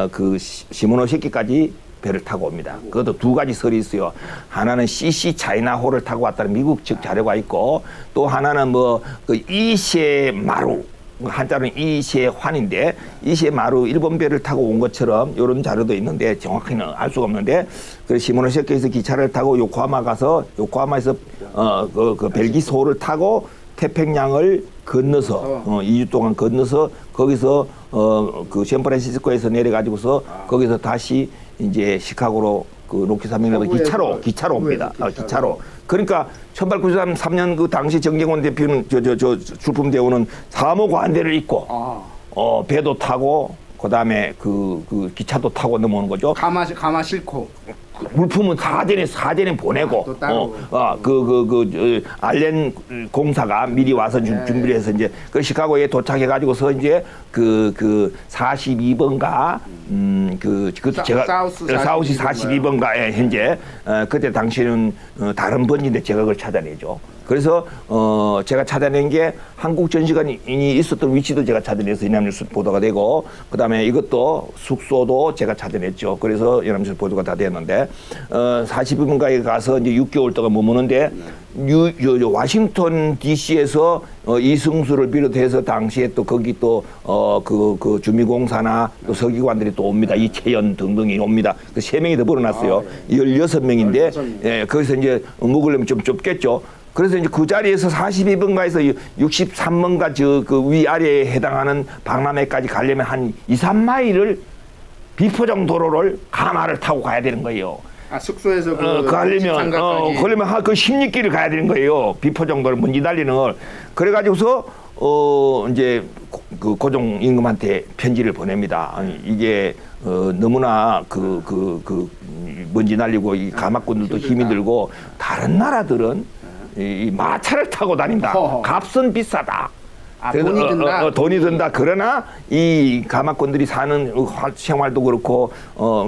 그 시모노세키까지 배를 타고 옵니다. 그것도 두 가지 설이 있어요. 하나는 CC 차이나호를 타고 왔다는 미국 측 자료가 있고 또 하나는 뭐 그 이세마루 한자는 이세환인데 이세마루 일본 배를 타고 온 것처럼 이런 자료도 있는데 정확히는 알 수가 없는데 그 시모노세키에서 기차를 타고 요코하마 가서 요코하마에서 그 벨기소를 타고 태평양을 건너서 2주 동안 건너서 거기서 그 샌프란시스코에서 내려가지고서 거기서 다시 이제 시카고로 그 로키 산맥으로 기차로 옵니다. 기차로. 그러니까 1893년 그 당시 정경원 대표는 저 출품 대우는 사무관대를 입고 배도 타고 그다음에 그 기차도 타고 넘어오는 거죠. 가마 싣고 물품은 사전에 보내고 알렌 공사가 미리 와서 준비를 해서 이제 그 시카고에 도착해 가지고서 이제 그 42번가 제가 사우스 42번가에 현재 그때 당시에는 다른 번인데 제가 그걸 찾아내죠. 그래서 제가 찾아낸 게 한국 전시관이 있었던 위치도 제가 찾아내서 연합뉴스 보도가 되고, 그다음에 이것도 숙소도 제가 찾아냈죠. 그래서 연합뉴스 보도가 다 됐는데 40분가에 가서 이제 6개월 동안 머무는데 워싱턴 D.C.에서 이승수를 비롯해서 당시에 또 거기 또 그 주미공사나 또 서기관들이 또 옵니다. 이채연 등등이 옵니다. 그 3명이 더 불어났어요. 16명인데 예, 거기서 이제 묵으려면 좀 좁겠죠. 그래서 이제 그 자리에서 42번가에서 63번가 그 위아래에 해당하는 박람회까지 가려면 한 2, 3마일을 비포장 도로를 가마를 타고 가야 되는 거예요. 아, 숙소에서 가려면 그러면 그 16길을 가야 되는 거예요. 비포장 도로 먼지 달리는 걸. 그래가지고서 이제 그 고종 임금한테 편지를 보냅니다. 아니, 이게 너무나 그 먼지 날리고 이 가마꾼들도 힘이 들고 다른 나라들은 이 마차를 타고 다닌다. 값은 비싸다. 아, 돈이 든다. 돈이 든다. 그러나 이 가마꾼들이 사는 생활도 그렇고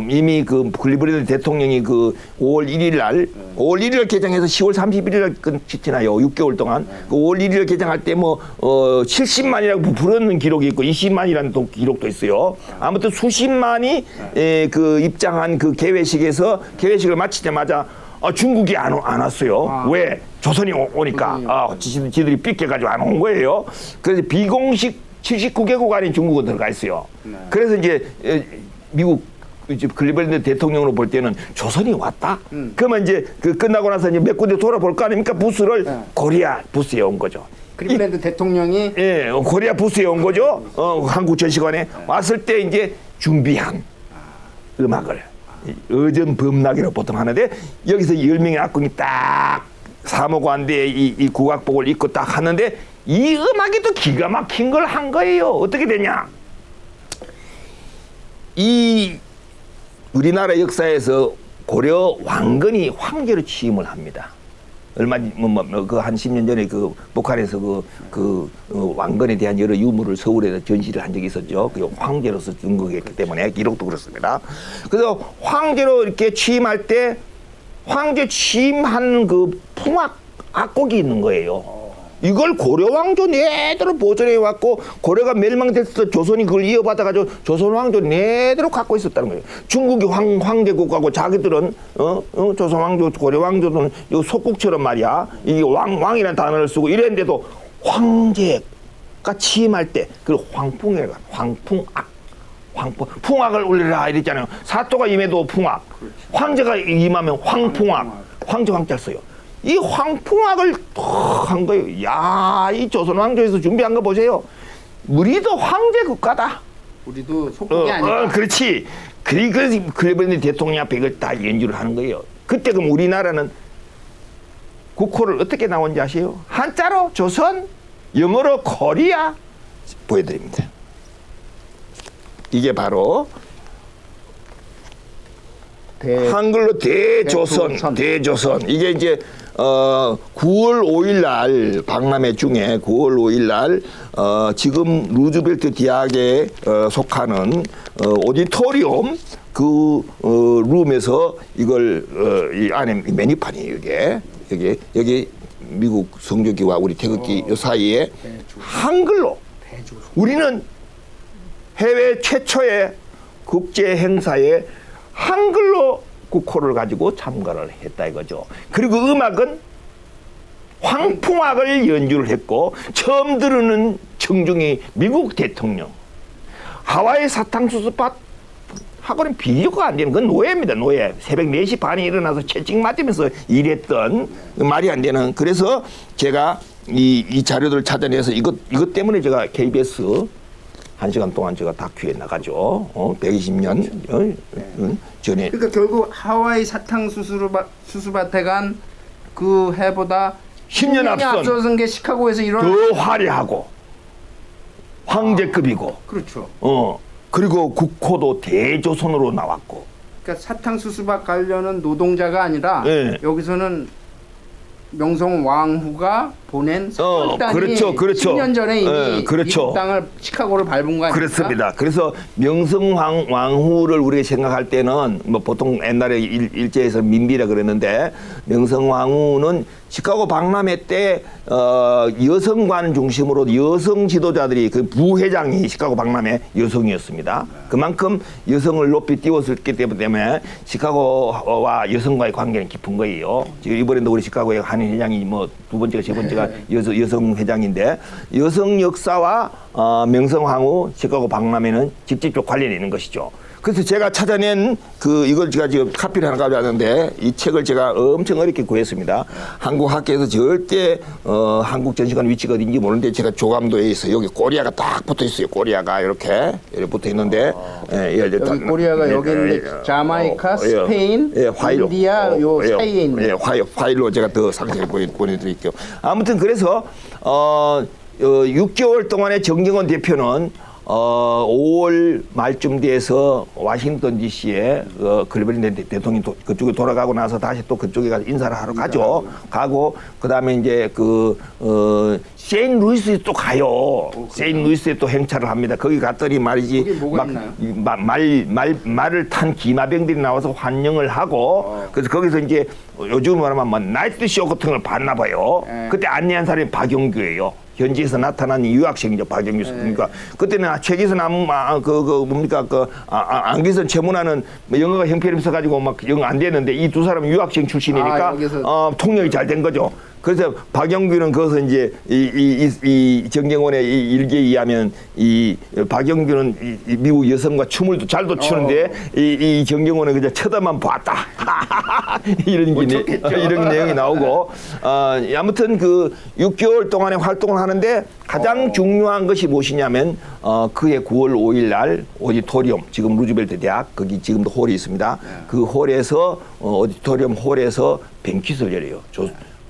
이미 그 클리브랜드 대통령이 그 5월 1일 날 5월 1일 개장해서 10월 31일 날 끝이나요. 6개월 동안. 그 5월 1일 개장할 때 뭐 70만이라고 부르는 기록이 있고 20만이라는 또 기록도 있어요. 아무튼 수십만이 그 입장한 그 개회식에서 개회식을 마치자마자 중국이 안 왔어요. 왜? 조선이 오니까. 지들이 삐껴가지고 안 온 거예요. 그래서 비공식 79개국 안에 중국은 들어가 있어요. 그래서 이제 미국 클리블랜드 대통령으로 볼 때는 조선이 왔다? 그러면 이제 그 끝나고 나서 이제 몇 군데 돌아볼 거 아닙니까? 부스를 코리아 부스에 온 거죠. 클리블랜드 대통령이 코리아 부스에 온 거죠. 한국 전시관에 왔을 때 이제 준비한 음악을 어전 범락이라고 보통 하는데, 여기서 10명의 악공이 딱 사무관대에 이 국악복을 입고 딱 하는데, 이 음악이 또 기가 막힌 걸 한 거예요. 어떻게 되냐? 이 우리나라 역사에서 고려 왕건이 황제로 취임을 합니다. 얼마 한 10년 전에 그 북한에서 그 왕건에 대한 여러 유물을 서울에서 전시를 한 적이 있었죠. 그 황제로서 등극했기 때문에 기록도 그렇습니다. 그래서 황제로 이렇게 취임할 때 황제 취임한 그 풍악 악곡이 있는 거예요. 이걸 고려 왕조 내대로 보존해 왔고, 고려가 멸망됐을 때 조선이 그걸 이어받아가지고 조선 왕조 내대로 갖고 있었다는 거예요. 중국이 황제국가고 자기들은 조선 왕조, 고려 왕조는 요 속국처럼 말이야. 이 왕이라는 단어를 쓰고 이랬는데도 황제가 취임할 때 그걸 황풍이라고 황풍악. 풍악을 울리라 이랬잖아요. 사또가 임해도 풍악, 황제가 임하면 황풍악, 황제 황자를 써요. 이 황풍악을 한 거예요. 야, 이 조선 왕조에서 준비한 거 보세요. 우리도 황제 국가다. 우리도 속국이 아니다. 그렇지. 그래서 클리블랜드 대통령 앞에 이걸 다 연주를 하는 거예요. 그때 그럼 우리나라는 국호를 어떻게 나온지 아세요? 한자로 조선, 영어로 코리아. 보여드립니다. 이게 한글로 대조선. 이게 이제 9월 5일 날 박람회 중에 9월 5일 날 지금 루즈벨트 대학에 속하는 오디토리움 그 룸에서 이걸 이 안에 메뉴판이에요. 여기 미국 성조기와 우리 태극기 요 사이에 한글로. 우리는 해외 최초의 국제 행사에 한글로 국호를 가지고 참가를 했다 이거죠. 그리고 음악은 황풍악을 연주를 했고, 처음 들으는 청중이 미국 대통령. 하와이 사탕수수밭 하고는 비교가 안 되는 건 노예입니다. 노예. 새벽 4시 반에 일어나서 채찍 맞으면서 일했던 말이 안 되는. 그래서 제가 이 자료들을 찾아내서 이것 때문에 제가 KBS 1시간 동안 제가 다큐에 나가죠. 120년 전에. 그러니까 결국 하와이 사탕수수밭에 간 그 해보다 10년 앞서선 게 시카고에서 더 화려하고 황제급이고. 그렇죠. 그리고 국호도 대조선으로 나왔고. 그러니까 사탕수수밭 가려는 노동자가 아니라 여기서는 명성 왕후가 보낸 사건단이 그렇죠, 그렇죠. 10년 전에 이미 그렇죠. 미국 땅을 시카고를 밟은 거 아닙니까? 그렇습니다. 그래서 명성황후를 우리가 생각할 때는 뭐 보통 옛날에 일제에서 민비라 그랬는데 명성황후는 시카고 박람회 때 여성관 중심으로 여성 지도자들이 그 부회장이 시카고 박람회 여성이었습니다. 그만큼 여성을 높이 띄웠기 때문에 시카고와 여성과의 관계는 깊은 거예요. 지금 이번에도 우리 시카고의 한인 회장이 뭐 두 번째가 세 번째가 여성 회장인데 여성 역사와 명성황후 시카고 박람회는 직접적 관련이 있는 것이죠. 그래서 제가 찾아낸 이걸 제가 지금 카피를 하나 가져왔는데 이 책을 제가 엄청 어렵게 구했습니다. 한국 학계에서 절대 한국 전시관 위치가 어딘지 모르는데 제가 조감도에 있어요. 여기 코리아가 딱 붙어 있어요. 코리아가 이렇게 붙어 있는데 여기 코리아가 여기 있는데 자마이카, 스페인, 인디아 요 사이에 있는 파일로 제가 더 상세히 보내드릴게요. 아무튼 그래서 6개월 동안의 정경원 대표는 5월 말쯤 돼서 워싱턴 DC에 클리버랜드 대통령이 그쪽에 돌아가고 나서 다시 또 그쪽에 가서 인사를 하러 가고 그다음에 이제 세인루이스에 또 가요. 세인루이스에 또 행차를 합니다. 거기 갔더니 말이지 거기 뭐가 있나요? 말을 탄 기마병들이 나와서 환영을 하고 그래서 거기서 이제 요즘 말하면 뭐 나이트 쇼 같은 걸 봤나 봐요. 그때 안내한 사람이 박영규예요. 현지에서 나타난 유학생이죠, 박영규 선생님과. 그때는 책에서 나무, 뭡니까, 안기선 최문화는 영어가 형편이 있어가지고 막 영어 안 되는데 이 두 사람은 유학생 출신이니까, 통역이 잘 된 거죠. 그래서 박영규는 거기서 이제 이 정경원의 이 일기에 의하면 이 박영규는 이 미국 여성과 춤을 잘도 추는데 이 정경원은 그냥 쳐다만 봤다. 이런 내용이 나오고 아무튼 6개월 동안의 활동을 하는데 가장 중요한 것이 무엇이냐면 그해 9월 5일 날 오디토리움 지금 루즈벨트 대학 거기 지금도 홀이 있습니다. 그 홀에서 오디토리움 홀에서 뱅퀴트를 열어요.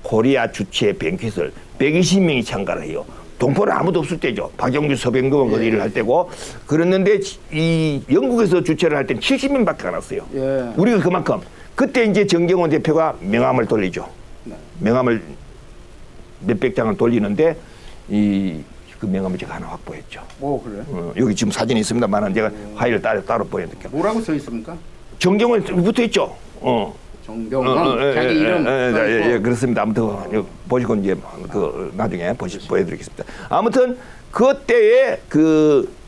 코리아 주최 뱅퀴트를 120명이 참가를 해요. 동포는 아무도 없을 때죠. 박영규, 서병규가 그 일을 할 때고 그랬는데 이 영국에서 주최를 할 때는 70명밖에 안 왔어요. 우리가 그만큼 그때 이제 정경원 대표가 명함을 돌리죠. 명함을 몇백 장을 돌리는데 그 명함을 제가 하나 확보했죠. 그래요? 여기 지금 사진이 있습니다만 제가 파일을 따로 보내드릴게요. 뭐라고 써 있습니까? 정경원 붙어 있죠. 정경원 자기 이름 그렇습니다. 아무튼 보시고 이제 나중에 보여드리겠습니다. 아무튼 그때에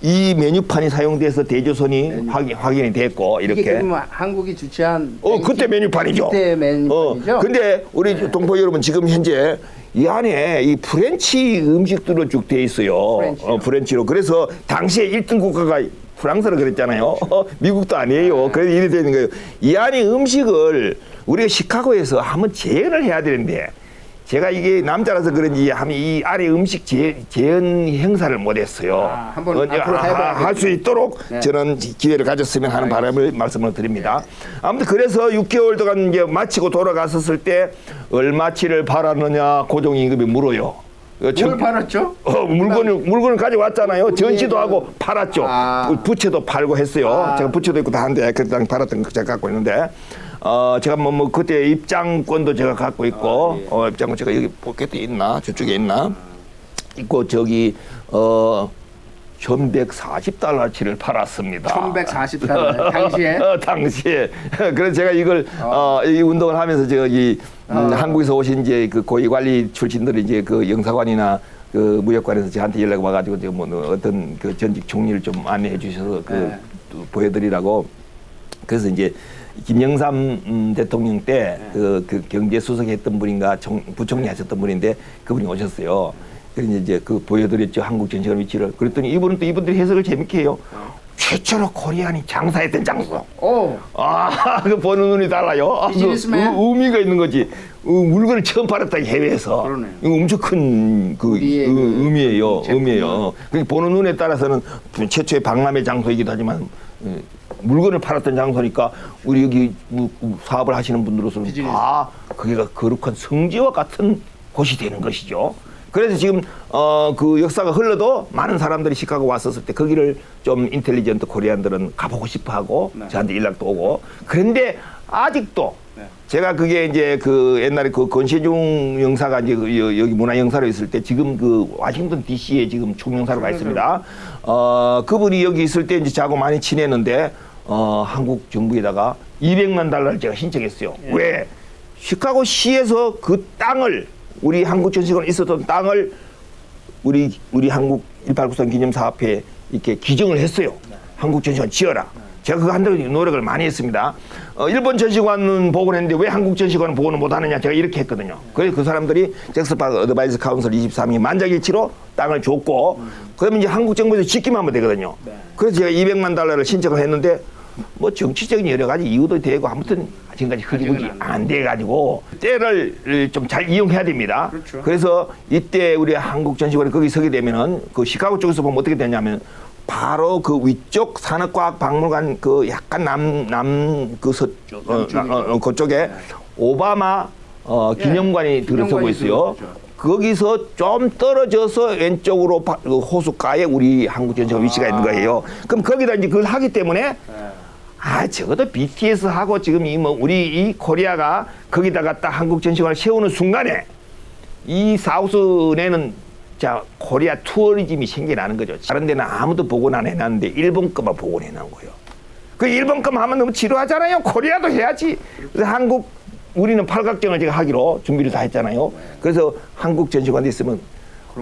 이 메뉴판이 사용돼서 대조선이 확인이 됐고 이렇게. 이게 그럼 한국이 주최한 그때 메뉴판이죠. 그때 메뉴판이죠. 근데 우리 동포 여러분 지금 현재 이 안에 이 프렌치 음식들로 쭉 돼 있어요. 프렌치로. 그래서 당시에 1등 국가가 프랑스라 그랬잖아요. 미국도 아니에요. 그래서 이래 되는 거예요. 이 안에 음식을 우리가 시카고에서 한번 재현을 해야 되는데 제가 이게 남자라서 그런지 이 안에 음식 재현 행사를 못했어요. 한번 앞으로 할 수 있도록 저는 기회를 가졌으면 하는 바람을 말씀을 드립니다. 아무튼 그래서 6개월 동안 이제 마치고 돌아갔었을 때 얼마치를 팔았느냐 고종임금이 물어요. 뭘 팔았죠? 물건을 가져왔잖아요. 전시도 하고 팔았죠. 부채도 팔고 했어요. 제가 부채도 있고 다 한데 그때 팔았던 거 제가 갖고 있는데 제가 뭐 그때 입장권도 제가 갖고 있고 입장권 제가 여기 포켓에 있나 저쪽에 있나 있고 저기 1140달러치를 팔았습니다. 1140달러 당시에? 당시에. 그래서 제가 이걸 이 운동을 하면서 저기 한국에서 오신 이제 그 고위 관리 출신들이 이제 그 영사관이나 그 무역관에서 저한테 연락 와가지고 뭐 어떤 그 전직 총리를 좀 안내해 주셔서 보여드리라고. 그래서 이제 김영삼 대통령 때 그 경제수석 했던 분인가 부총리 하셨던 분인데 그분이 오셨어요. 그래서 이제 보여드렸죠. 한국 전시관 위치를. 그랬더니 이분들이 해석을 재밌게 해요. 최초로 코리안이 장사했던 장소. 그 보는 눈이 달라요. 의미가 있는 거지. 물건을 처음 팔았다 해외에서. 이거 엄청 큰 의미예요. 보는 눈에 따라서는 최초의 박람회 장소이기도 하지만 물건을 팔았던 장소니까 우리 여기 사업을 하시는 분들로서는 다 거기가 거룩한 성지와 같은 곳이 되는 것이죠. 그래서 지금 그 역사가 흘러도 많은 사람들이 시카고 왔었을 때 거기를 좀 인텔리전트 코리안들은 가보고 싶어하고 저한테 연락도 오고 그런데 아직도 네. 제가 그게 이제 그 옛날에 그 권세중 영사가 이제 여기 문화영사로 있을 때 지금 그 워싱턴 DC에 지금 총영사로 가 있습니다. 그분이 여기 있을 때 이제 저하고 많이 친했는데 한국 정부에다가 200만 달러를 제가 신청했어요. 예. 왜? 시카고 시에서 그 땅을 우리 한국 전시관 있었던 땅을 우리 한국 1893 기념사업회에 이렇게 기증을 했어요. 한국 전시관 지어라. 제가 그거 한다고 노력을 많이 했습니다. 일본 전시관은 복원했는데 왜 한국 전시관은 복원을 못하느냐 제가 이렇게 했거든요. 그래서 그 사람들이 잭스파크 어드바이스 카운슬 23위 만장일치로 땅을 줬고 그러면 이제 한국 정부에서 짓기만 하면 되거든요. 네. 그래서 제가 200만 달러를 신청을 했는데 뭐 정치적인 여러 가지 이유도 되고 아무튼 지금까지 흐지부지 안 돼가지고 때를 좀 잘 이용해야 됩니다. 그렇죠. 그래서 이때 우리 한국 전시관이 거기 서게 되면은 그 시카고 쪽에서 보면 어떻게 되냐면 바로 그 위쪽 산업과학박물관 그 약간 그쪽에 오바마 기념관이 들어서고 있어요. 거기서 좀 떨어져서 왼쪽으로 그 호숫가에 우리 한국 전시관 위치가 있는 거예요. 그럼 거기다 이제 그걸 하기 때문에 적어도 BTS하고 지금 우리 이 코리아가 거기다가 딱 한국 전시관을 세우는 순간에 이 사우스내는 코리아 투어리즘이 생겨나는 거죠. 다른 데는 아무도 복원 안 해놨는데 일본 거만 복원해 놓은 거예요. 그 일본 거만 하면 너무 지루하잖아요. 코리아도 해야지. 그래서 우리는 팔각정을 제가 하기로 준비를 다 했잖아요. 그래서 한국 전시관에 있으면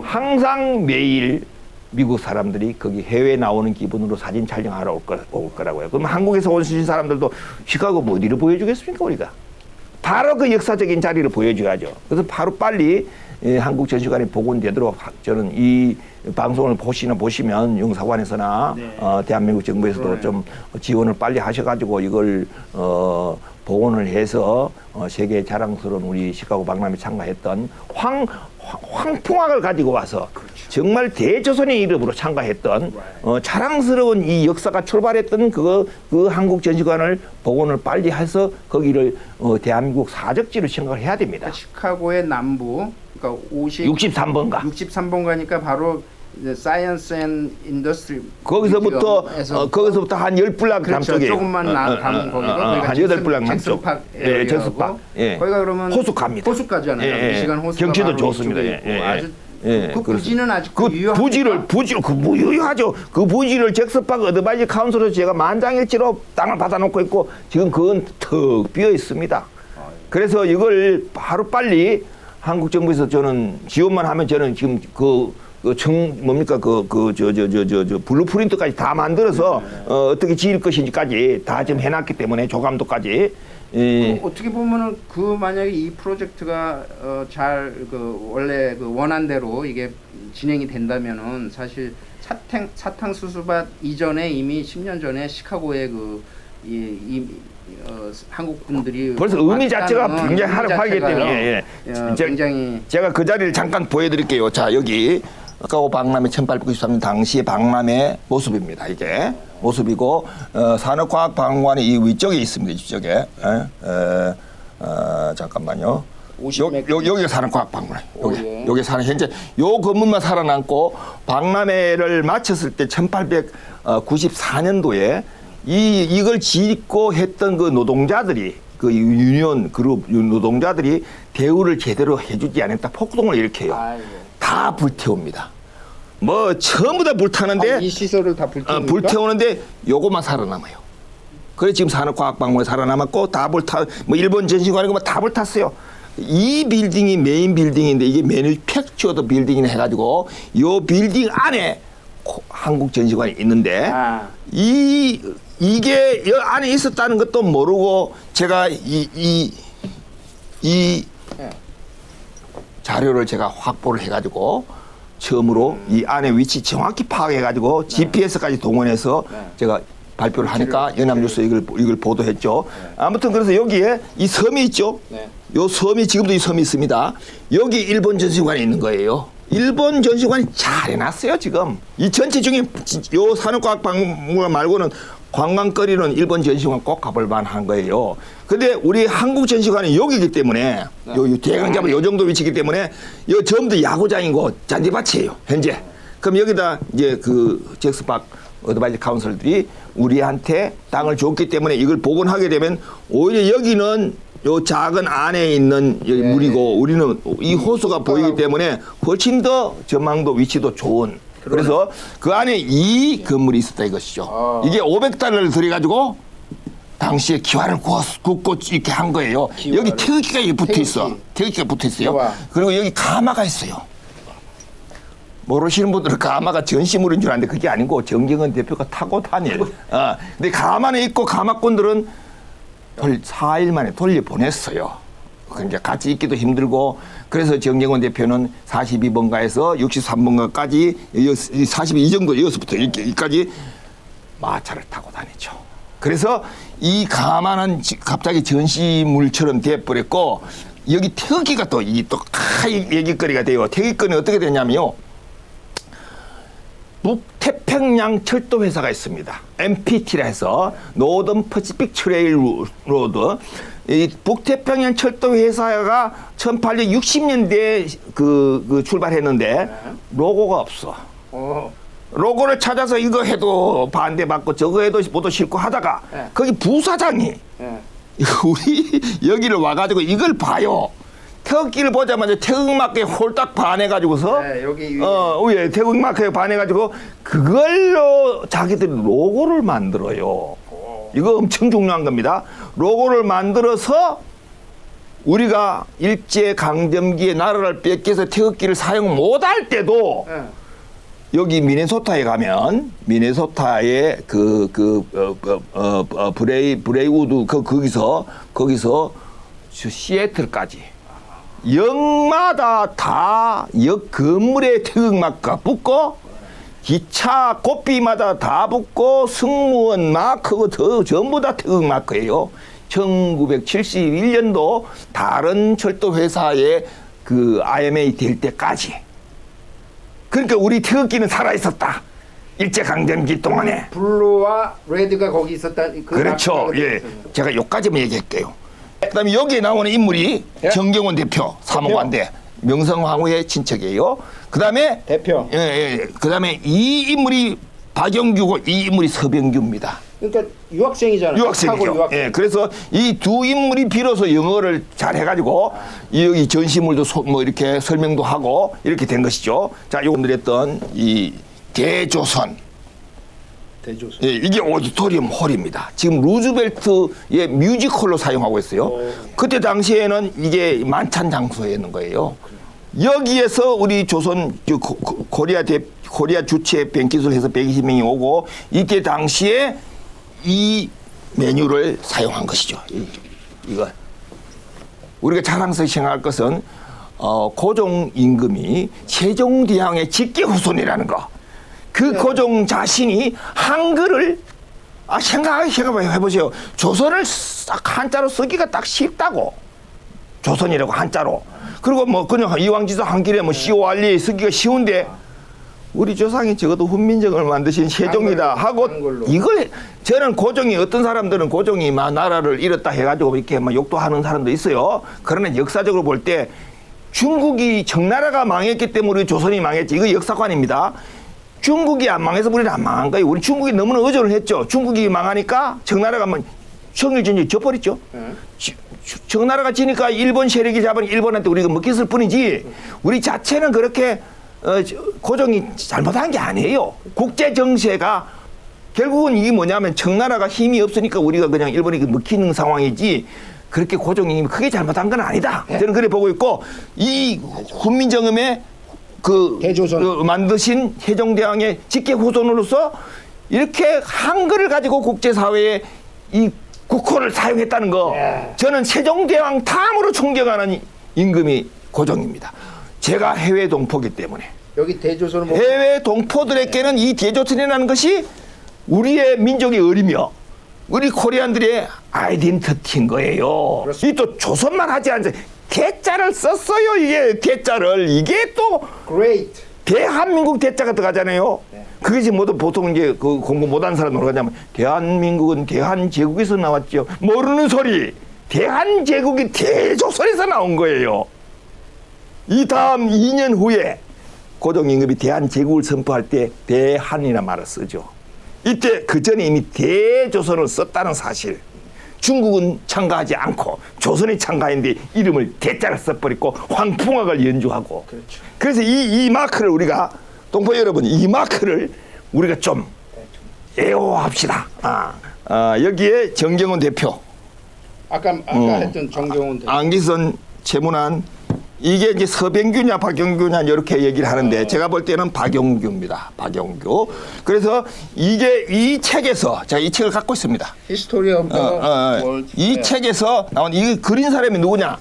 항상 매일 미국 사람들이 거기 해외에 나오는 기분으로 사진 촬영하러 올 거라고요. 그럼 한국에서 오신 사람들도 시카고 뭐 어디를 보여주겠습니까, 우리가? 바로 그 역사적인 자리를 보여줘야죠. 그래서 바로 빨리 한국 전시관이 복원되도록 저는 이 방송을 보시면 영사관에서나 네. 대한민국 정부에서도 네. 좀 지원을 빨리 하셔가지고 이걸 복원을 해서 세계 자랑스러운 우리 시카고 박람회 참가했던 황풍악을 가지고 와서 정말 대조선의 이름으로 참가했던 자랑스러운 이 역사가 출발했던 그 한국 전시관을 복원을 빨리 해서 거기를 대한민국 사적지로 생각을 해야 됩니다. 시카고의 남부, 그러니까 63번가. 63번가니까 바로 사이언스 앤 인더스트리 거기서부터 한 10블락 그렇죠. 남쪽에 조금만 남은 거기로 한 8블락 남쪽. 잭슨팍 예, 잭슨팍. 예. 거기가 그러면 호수가입니다. 호수가잖아요. 예, 예. 미시간 호수가 경치도 바로 좋습니다. 이쪽에 있고 예, 예. 아주 예, 그 부지는 아직 그 부지를 그 무유하죠. 그 부지를 잭스파크 어드바이저 카운슬에서 제가 만장일치로 땅을 받아놓고 있고 지금 그건 턱 비어 있습니다. 그래서 이걸 바로 빨리 한국 정부에서 저는 지원만 하면 저는 지금 블루프린트까지 다 만들어서 어떻게 지을 것인지까지 다 지금 해놨기 때문에 조감도까지. 어떻게 보면은 만약에 이 프로젝트가 잘 원래 원안대로 이게 진행이 된다면은 사실 사탕수수밭 이전에 이미 10년 전에 시카고에 한국 분들이 벌써 의미 자체가 굉장히 하기 때문에 굉장히 제가 그 자리를 잠깐 보여드릴게요. 자, 여기 시카고 박람회 1893년 당시의 박람회 모습입니다. 이게 모습이고 산업과학박물관이 이 위쪽에 있습니다. 이쪽에 잠깐만요. 여기가 산업과학박물관. 여기 현재 요 건물만 살아남고 박람회를 마쳤을 때 1894년도에 이걸 짓고 했던 그 노동자들이 그 유니온 그룹 노동자들이 대우를 제대로 해주지 않았다 폭동을 일으켜요. 다 불태웁니다. 뭐 전부 다 불타는데 이 시설을 다 불태우는데 요것만 살아남아요. 그래서 지금 산업과학박물관이 살아남았고 다 뭐 일본 전시관이고 뭐 다 불탔어요. 이 빌딩이 메인 빌딩인데 이게 매니팩처더 빌딩이라 해가지고 요 빌딩 안에 한국 전시관이 있는데 이게 이 안에 있었다는 것도 모르고 제가 이 자료를 제가 확보를 해가지고 처음으로 이 안에 위치 정확히 파악해가지고 GPS까지 동원해서 제가 발표를 하니까 연합뉴스 이걸 보도했죠. 아무튼 그래서 여기에 이 섬이 있죠. 요 섬이 지금도 이 섬이 있습니다. 여기 일본 전시관이 있는 거예요. 일본 전시관이 잘 해놨어요 지금. 이 전체 중에 요 산업과학박물관 말고는 관광거리는 일본 전시관 꼭 가볼 만한 거예요. 근데 우리 한국 전시관이 여기이기 때문에 요 대강잡을 요 정도 위치이기 때문에 요 전부 야구장이고 잔디밭이에요 현재. 그럼 여기다 이제 그 잭스파크 어드바이저 카운슬들이 우리한테 땅을 줬기 때문에 이걸 복원하게 되면 오히려 여기는 요 작은 안에 있는 여기 네. 물이고 우리는 이 호수가 보이기 때문에 훨씬 더 전망도 위치도 좋은. 그래서 그 안에 이 건물이 있었다 이것이죠. 아. 이게 500달러를 들여가지고 당시에 기와를 굽고 이렇게 한 거예요. 기와를. 여기 태극기가 여기 붙어 있어. 태극기. 태극기가 붙어 있어요. 기와. 그리고 여기 가마가 있어요. 모르시는 분들은 가마가 전시물인 줄 아는데 그게 아니고 정경원 대표가 타고 다녀요. 근데 가마는 있고 가마꾼들은 4일 만에 돌려보냈어요. 그러니까 같이 있기도 힘들고 그래서 정경원 대표는 42번가에서 63번가까지 42 정도 여기서부터 여기까지 마차를 타고 다니죠. 그래서 이 가마는 갑자기 전시물처럼 돼버렸고 여기 태극기가 또 이 또 얘기거리가 돼요. 태극기는 어떻게 되냐면요. 북태평양 철도 회사가 있습니다. NPT라 해서 노던 퍼시픽 트레일 로드. 이 북태평양 철도 회사가 1860년대에 그 출발했는데 로고가 없어. 로고를 찾아서 이거 해도 반대받고 저거 해도 뭐도 싫고 하다가 거기 부사장이 우리 여기를 와가지고 이걸 봐요. 태극기를 보자마자 태극마크에 홀딱 반해가지고서 여기 위에 태극마크에 반해가지고 그걸로 자기들이 로고를 만들어요. 이거 엄청 중요한 겁니다. 로고를 만들어서 우리가 일제강점기에 나라를 뺏겨서 태극기를 사용 못할 때도 여기 미네소타에 가면 미네소타의 브레이우드 거기서 시애틀까지 역마다 다 역 건물에 태극마크가 붙고 기차 고삐마다 다 붙고 승무원 마크가 전부 다 태극마크예요. 1971년도 다른 철도 회사의 그 IMA 될 때까지. 그러니까 우리 태극기는 살아 있었다. 일제강점기 동안에. 블루와 레드가 거기 있었다. 그렇죠. 예, 제가 요까지만 얘기할게요. 그다음에 여기에 나오는 인물이 정경원 대표 사무관대 명성황후의 친척이에요. 그다음에 대표. 예. 그다음에 이 인물이 박영규고 이 인물이 서병규입니다. 그러니까 유학생이잖아요. 유학생이죠. 예, 그래서 이 두 인물이 비로소 영어를 잘 해가지고 여기 전시물도 뭐 이렇게 설명도 하고 이렇게 된 것이죠. 자, 요분들 했던 이 대조선. 예, 이게 오디토리움 홀입니다. 지금 루즈벨트의 뮤지컬로 사용하고 있어요. 그때 당시에는 이게 만찬 장소였는 거예요. 여기에서 우리 조선 코리아 주체 뱅킷을 해서 120명이 오고 이때 당시에 이 메뉴를 사용한 것이죠. 이거 우리가 자랑스럽게 생각할 것은 고종 임금이 세종대왕의 직계 후손이라는 거. 그 고종 자신이 한글을 생각해보세요. 조선을 싹 한자로 쓰기가 딱 쉽다고. 조선이라고 한자로. 그리고 뭐 그냥 이왕지서 한길에 뭐 시오알리 쓰기가 쉬운데 우리 조상이 적어도 훈민정음을 만드신 세종이다 하고 이걸 저는 고종이 어떤 사람들은 고종이 막 나라를 잃었다 해가지고 이렇게 막 욕도 하는 사람도 있어요. 그러나 역사적으로 볼 때 중국이 청나라가 망했기 때문에 우리 조선이 망했지. 이거 역사관입니다. 중국이 안 망해서 우리는 안 망한 거예요. 우리 중국이 너무나 의존을 했죠. 중국이 망하니까 청나라가 청일전쟁 져버렸죠. 청나라가 지니까 일본 세력이 잡은 일본한테 우리가 먹혔을 뿐이지 우리 자체는 그렇게 고종이 잘못한 게 아니에요. 국제 정세가 결국은 이게 뭐냐면 청나라가 힘이 없으니까 우리가 그냥 일본이 먹히는 상황이지 그렇게 고종이 크게 잘못한 건 아니다. 저는 그래 보고 있고 이 훈민정음의 대조선 만드신 세종대왕의 직계 후손으로서 이렇게 한글을 가지고 국제사회에 이 국호를 사용했다는 거 저는 세종대왕 다음으로 존경하는 임금이 고종입니다. 제가 해외 동포기 때문에 여기 대조선은 해외 동포들에게는 이 대조선이라는 것이 우리의 민족의 의리며 우리 코리안들의 아이덴티티인 거예요. 이 또 조선만 하지 않아요. 대자를 썼어요. 이게 대자를 이게 또 Great. 대한민국 대자가 들어가잖아요. 그게 지금 모두 보통 이제 그 공부 못한 사람 뭐라냐면 대한민국은 대한제국에서 나왔죠. 모르는 소리. 대한제국이 대조선에서 나온 거예요. 이 다음 2년 후에 고종 임금이 대한제국을 선포할 때 대한이라는 말을 쓰죠. 이때 그 전에 이미 대조선을 썼다는 사실. 중국은 참가하지 않고 조선이 참가했는데 이름을 대자를 써버리고 황풍악을 연주하고. 그렇죠. 그래서 이 마크를 우리가 동포 여러분 이 마크를 우리가 좀 애호합시다. 여기에 정경원 대표, 아까 했던 정경원 대표. 안기선 최문환, 이게 이제 서병규냐 박영규냐 이렇게 얘기를 하는데 제가 볼 때는 박영규입니다. 박영규. 그래서 이게 이 책에서 제가 이 책을 갖고 있습니다. 히스토리 오브 이 책에서 나온 이 그린 사람이 누구냐?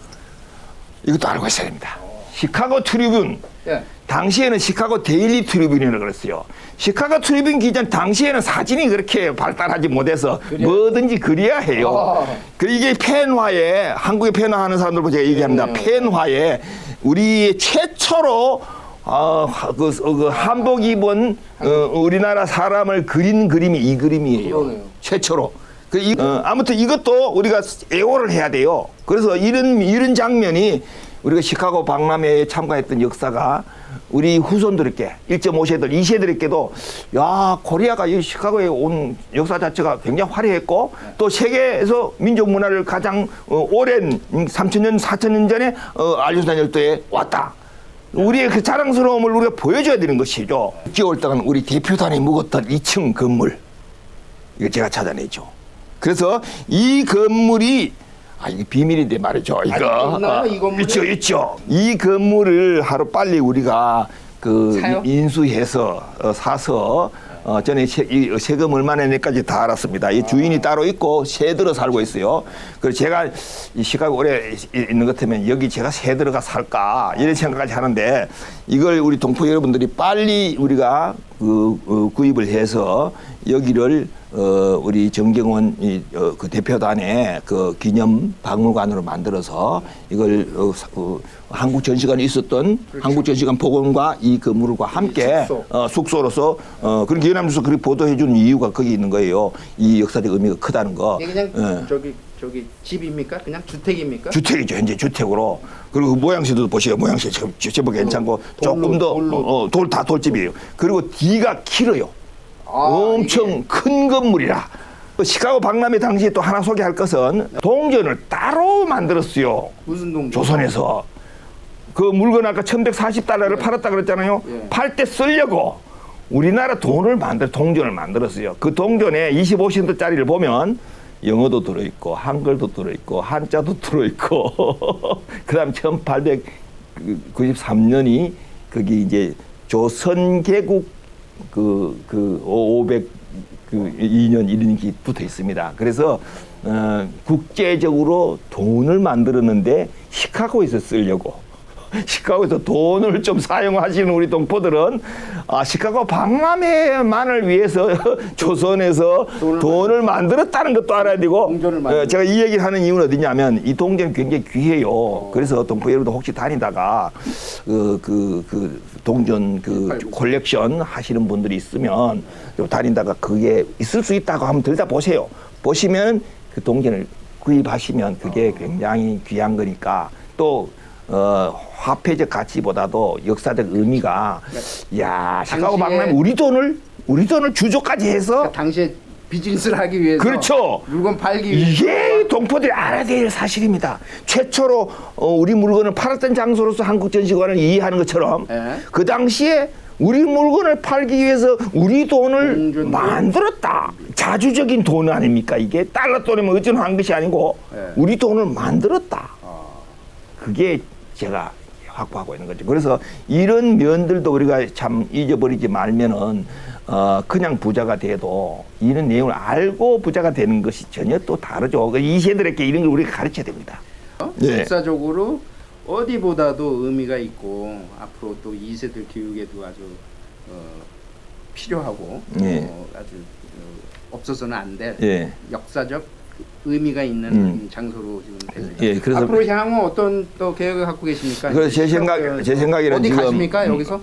이것도 알고 있어야 됩니다. 시카고 트리뷴. 예. 당시에는 시카고 데일리 트리뷴이라고 그랬어요. 시카고 트리뷴 기자는 당시에는 사진이 그렇게 발달하지 못해서 뭐든지 그려야 해요. 이게 펜화에 한국에 펜화하는 사람들 제가 얘기합니다. 펜화에 우리 최초로 한복 입은 우리나라 사람을 그린 그림이 이 그림이에요. 그러네요. 최초로. 아무튼 이것도 우리가 애호를 해야 돼요. 그래서 이런 장면이 우리가 시카고 박람회에 참가했던 역사가 우리 후손들에게 1.5세들, 2세들에게도 야 코리아가 이 시카고에 온 역사 자체가 굉장히 화려했고 또 세계에서 민족 문화를 가장 오랜 3,000년, 4,000년 전에 알려주는 열도에 왔다. 우리의 그 자랑스러움을 우리가 보여줘야 되는 것이죠. 6개월 동안 우리 대표단이 묵었던 2층 건물 이거 제가 찾아내죠. 그래서 이 건물이 이게 비밀인데 말이죠. 이거 있나요, 이 건물이? 있죠. 이 건물을 하루 빨리 우리가 사요? 인수해서 사서 전에 세금 얼마나 낼까지 다 알았습니다. 이 주인이 따로 있고 새 들어 살고 있어요. 그래서 제가 이 시카고 오래 있는 것 같으면 여기 제가 새 들어가 살까 이런 생각까지 하는데 이걸 우리 동포 여러분들이 빨리 우리가 구입을 해서 여기를 우리 정경원 그 대표단의 그 기념 박물관으로 만들어서 이걸 한국 전시관에 있었던 그렇죠. 한국 전시관 복원과 이 건물과 함께 숙소로서 그런 기념하면서 그렇게 보도해 주는 이유가 거기 있는 거예요. 이 역사적 의미가 크다는 거. 이게 그냥 저기 집입니까? 그냥 주택입니까? 주택이죠. 현재 주택으로. 그리고 모양새도 보세요. 모양새 제법 괜찮고 조금 더 다 돌집이에요. 그리고 뒤가 길어요. 엄청 큰 건물이라. 시카고 박람회 당시에 또 하나 소개할 것은 동전을 따로 만들었어요. 무슨 동전? 조선에서. 그 물건 아까 1140달러를 팔았다 그랬잖아요. 팔 때 쓰려고 우리나라 동전을 만들었어요. 그 동전에 25센트짜리를 보면 영어도 들어있고 한글도 들어있고 한자도 들어있고 그 다음 1893년이 거기 이제 조선개국 502년 이런 게 붙어 있습니다. 그래서 국제적으로 돈을 만들었는데 시카고에서 쓰려고. 시카고에서 돈을 좀 사용하시는 우리 동포들은 시카고 박람회만을 위해서 조선에서 돈을 만들었다는 것도 알아야 되고 제가 이 얘기를 하는 이유는 어디냐면 이 동전이 굉장히 귀해요. 그래서 동포 여러분들 혹시 다니다가 그 동전 콜렉션 하시는 분들이 있으면 다니다가 그게 있을 수 있다고 한번 들다 보세요. 보시면 그 동전을 구입하시면 그게 굉장히 귀한 거니까 또 화폐적 가치보다도 역사적 의미가 야 시카고 박람회 우리 돈을 주조까지 해서 그러니까 당시에 비즈니스를 하기 위해서 그렇죠. 물건 팔기 위해서 이게 동포들이 알아야 될 사실입니다. 최초로 우리 물건을 팔았던 장소로서 한국전시관을 이해하는 것처럼 그 당시에 우리 물건을 팔기 위해서 우리 돈을 만들었다. 자주적인 돈 아닙니까? 이게 달러 돈이면 의존한 것이 아니고 우리 돈을 만들었다. 그게 제가 확보하고 있는 거죠. 그래서 이런 면들도 우리가 참 잊어버리지 말면은 그냥 부자가 돼도 이런 내용을 알고 부자가 되는 것이 전혀 또 다르죠. 이 세대들에게 이런 걸 우리가 가르쳐야 됩니다. 역사적으로 어디보다도 의미가 있고 앞으로 또 2세들 교육에도 아주 필요하고 아주 없어서는 안 될 역사적 의미가 있는 장소로 지금 됐습니다. 그래서 앞으로 향후 어떤 또 계획을 갖고 계십니까? 그래서 제 생각에는 어디 지금 가십니까 여기서?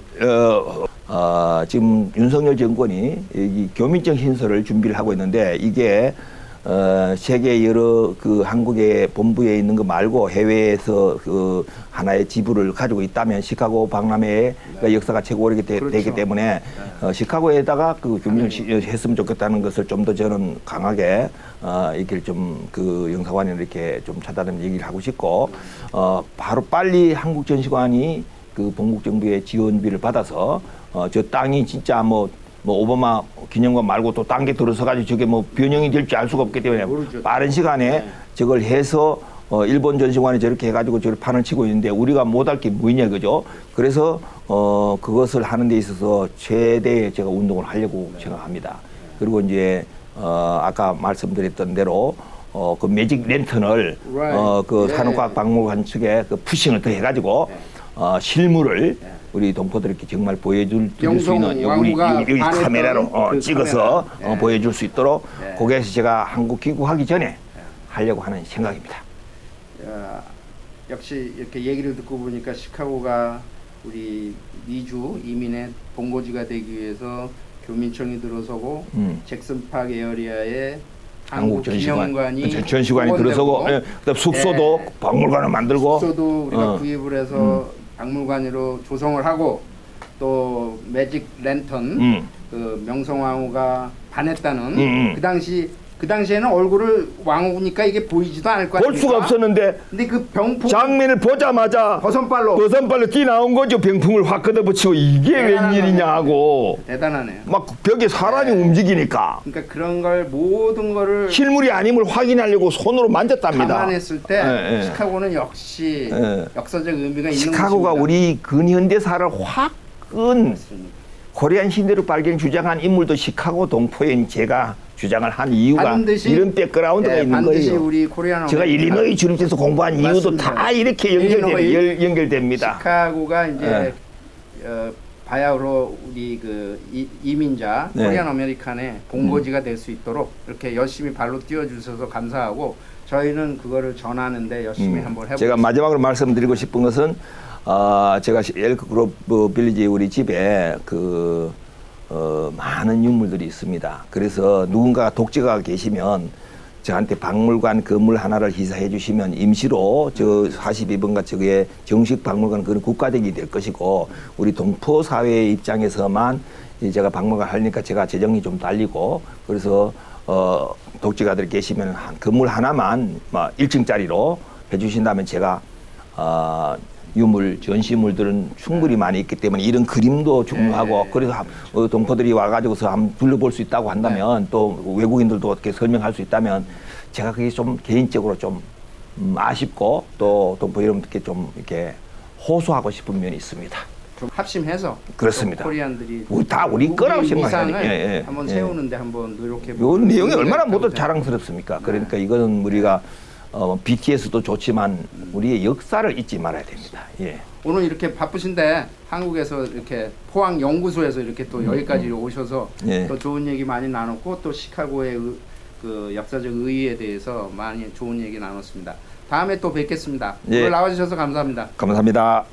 지금 윤석열 정권이 이 교민적 신설을 준비를 하고 있는데 이게 세계 여러 그 한국의 본부에 있는 거 말고 해외에서 그 하나의 지부를 가지고 있다면 시카고 박람회의 그 역사가 최고 오래 되기 때문에 시카고에다가 그 규민을 했으면 좋겠다는 것을 좀 더 저는 강하게 이렇게 좀 그 영사관에 이렇게 좀 차단하는 얘기를 하고 싶고 바로 빨리 한국 전시관이 그 본국 정부의 지원비를 받아서 저 땅이 진짜 뭐 오바마 기념관 말고 또 딴 게 들어서 가지고 저게 뭐 변형이 될지 알 수가 없기 때문에 모르죠. 빠른 시간에 저걸 해서 일본 전시관이 저렇게 해가지고 저를 판을 치고 있는데 우리가 못할 게 뭐냐 그죠? 그래서 그것을 하는 데 있어서 최대의 제가 운동을 하려고 생각합니다. 그리고 이제 아까 말씀드렸던 대로 그 매직 랜턴을 그 산업과학박물관 측에 그 푸싱을 더 해가지고 실물을 우리 동포들에게 정말 보여줄 수 있는 우리 여기 카메라로 찍어서 보여줄 수 있도록 거기에서 제가 한국 귀국하기 전에 하려고 하는 생각입니다. 역시 이렇게 얘기를 듣고 보니까 시카고가 우리 미주 이민의 본고지가 되기 위해서 교민청이 들어서고 잭슨 파크 에어리아에 한국 기념관이 전시관이 들어서고 그다음 숙소도 박물관을 만들고 숙소도 우리가 구입을 해서 박물관으로 조성을 하고 또 매직 랜턴 그 명성황후가 반했다는 그 당시에는 얼굴을 왕후니까 이게 보이지도 않을 거 아닙니까? 볼 수가 없었는데 근데 그 병풍 장면을 보자마자 버선발로 뛰 나온 거죠. 병풍을 확 걷어붙이고 이게 웬일이냐 하고 대단하네요. 막 벽에 사람이 움직이니까 그러니까 그런 걸 모든 거를 실물이 아님을 확인하려고 손으로 만졌답니다. 감안했을 때 시카고는 역시 역사적 의미가 있는 시카고가 곳입니다. 우리 근현대사를 확 끈 코리안 신대로 발견 주장한 인물도 시카고 동포인 제가 주장을 한 이유가 이런 백그라운드가 있는 거예요. 우리 코리안 제가 일리노이 주립대에서 공부한 이유도 다 이렇게 연결됩니다. 시카고가 이제 바야흐로 우리 그 이민자 코리안 아메리칸의 본거지가 될 수 있도록 이렇게 열심히 발로 뛰어주셔서 감사하고 저희는 그거를 전하는데 열심히 한번 해보겠습니다. 제가 마지막으로 말씀드리고 싶은 것은 제가 엘크 그룹 빌리지 우리 집에 많은 유물들이 있습니다. 그래서 누군가 독재가 계시면 저한테 박물관 건물 하나를 희사해 주시면 임시로 저 42번가 저게 정식 박물관 그런 국가적이 될 것이고 우리 동포 사회의 입장에서만 제가 박물관 하니까 제가 재정이 좀 딸리고 그래서 독재가들이 계시면 한 건물 하나만 1층짜리로 해주신다면 제가 유물, 전시물들은 충분히 많이 있기 때문에 이런 그림도 중요하고 그래서 동포들이 와가지고서 한번 둘러볼 수 있다고 한다면 또 외국인들도 어떻게 설명할 수 있다면 제가 그게 좀 개인적으로 좀 아쉽고 또 동포 여러분들께 좀 이렇게 호소하고 싶은 면이 있습니다. 좀 합심해서 그렇습니다. 코리안들이 다 우리 거라고 생각하니까 한번 세우는데 한번 노력해 보고. 이 내용이 얼마나 모두 자랑스럽습니까? 그러니까 이거는 우리가 BTS도 좋지만 우리의 역사를 잊지 말아야 됩니다. 오늘 이렇게 바쁘신데 한국에서 이렇게 포항 연구소에서 이렇게 또 여기까지 오셔서 또 좋은 얘기 많이 나눴고 또 시카고의 그 역사적 의의에 대해서 많이 좋은 얘기 나눴습니다. 다음에 또 뵙겠습니다. 오늘 나와주셔서 감사합니다. 감사합니다.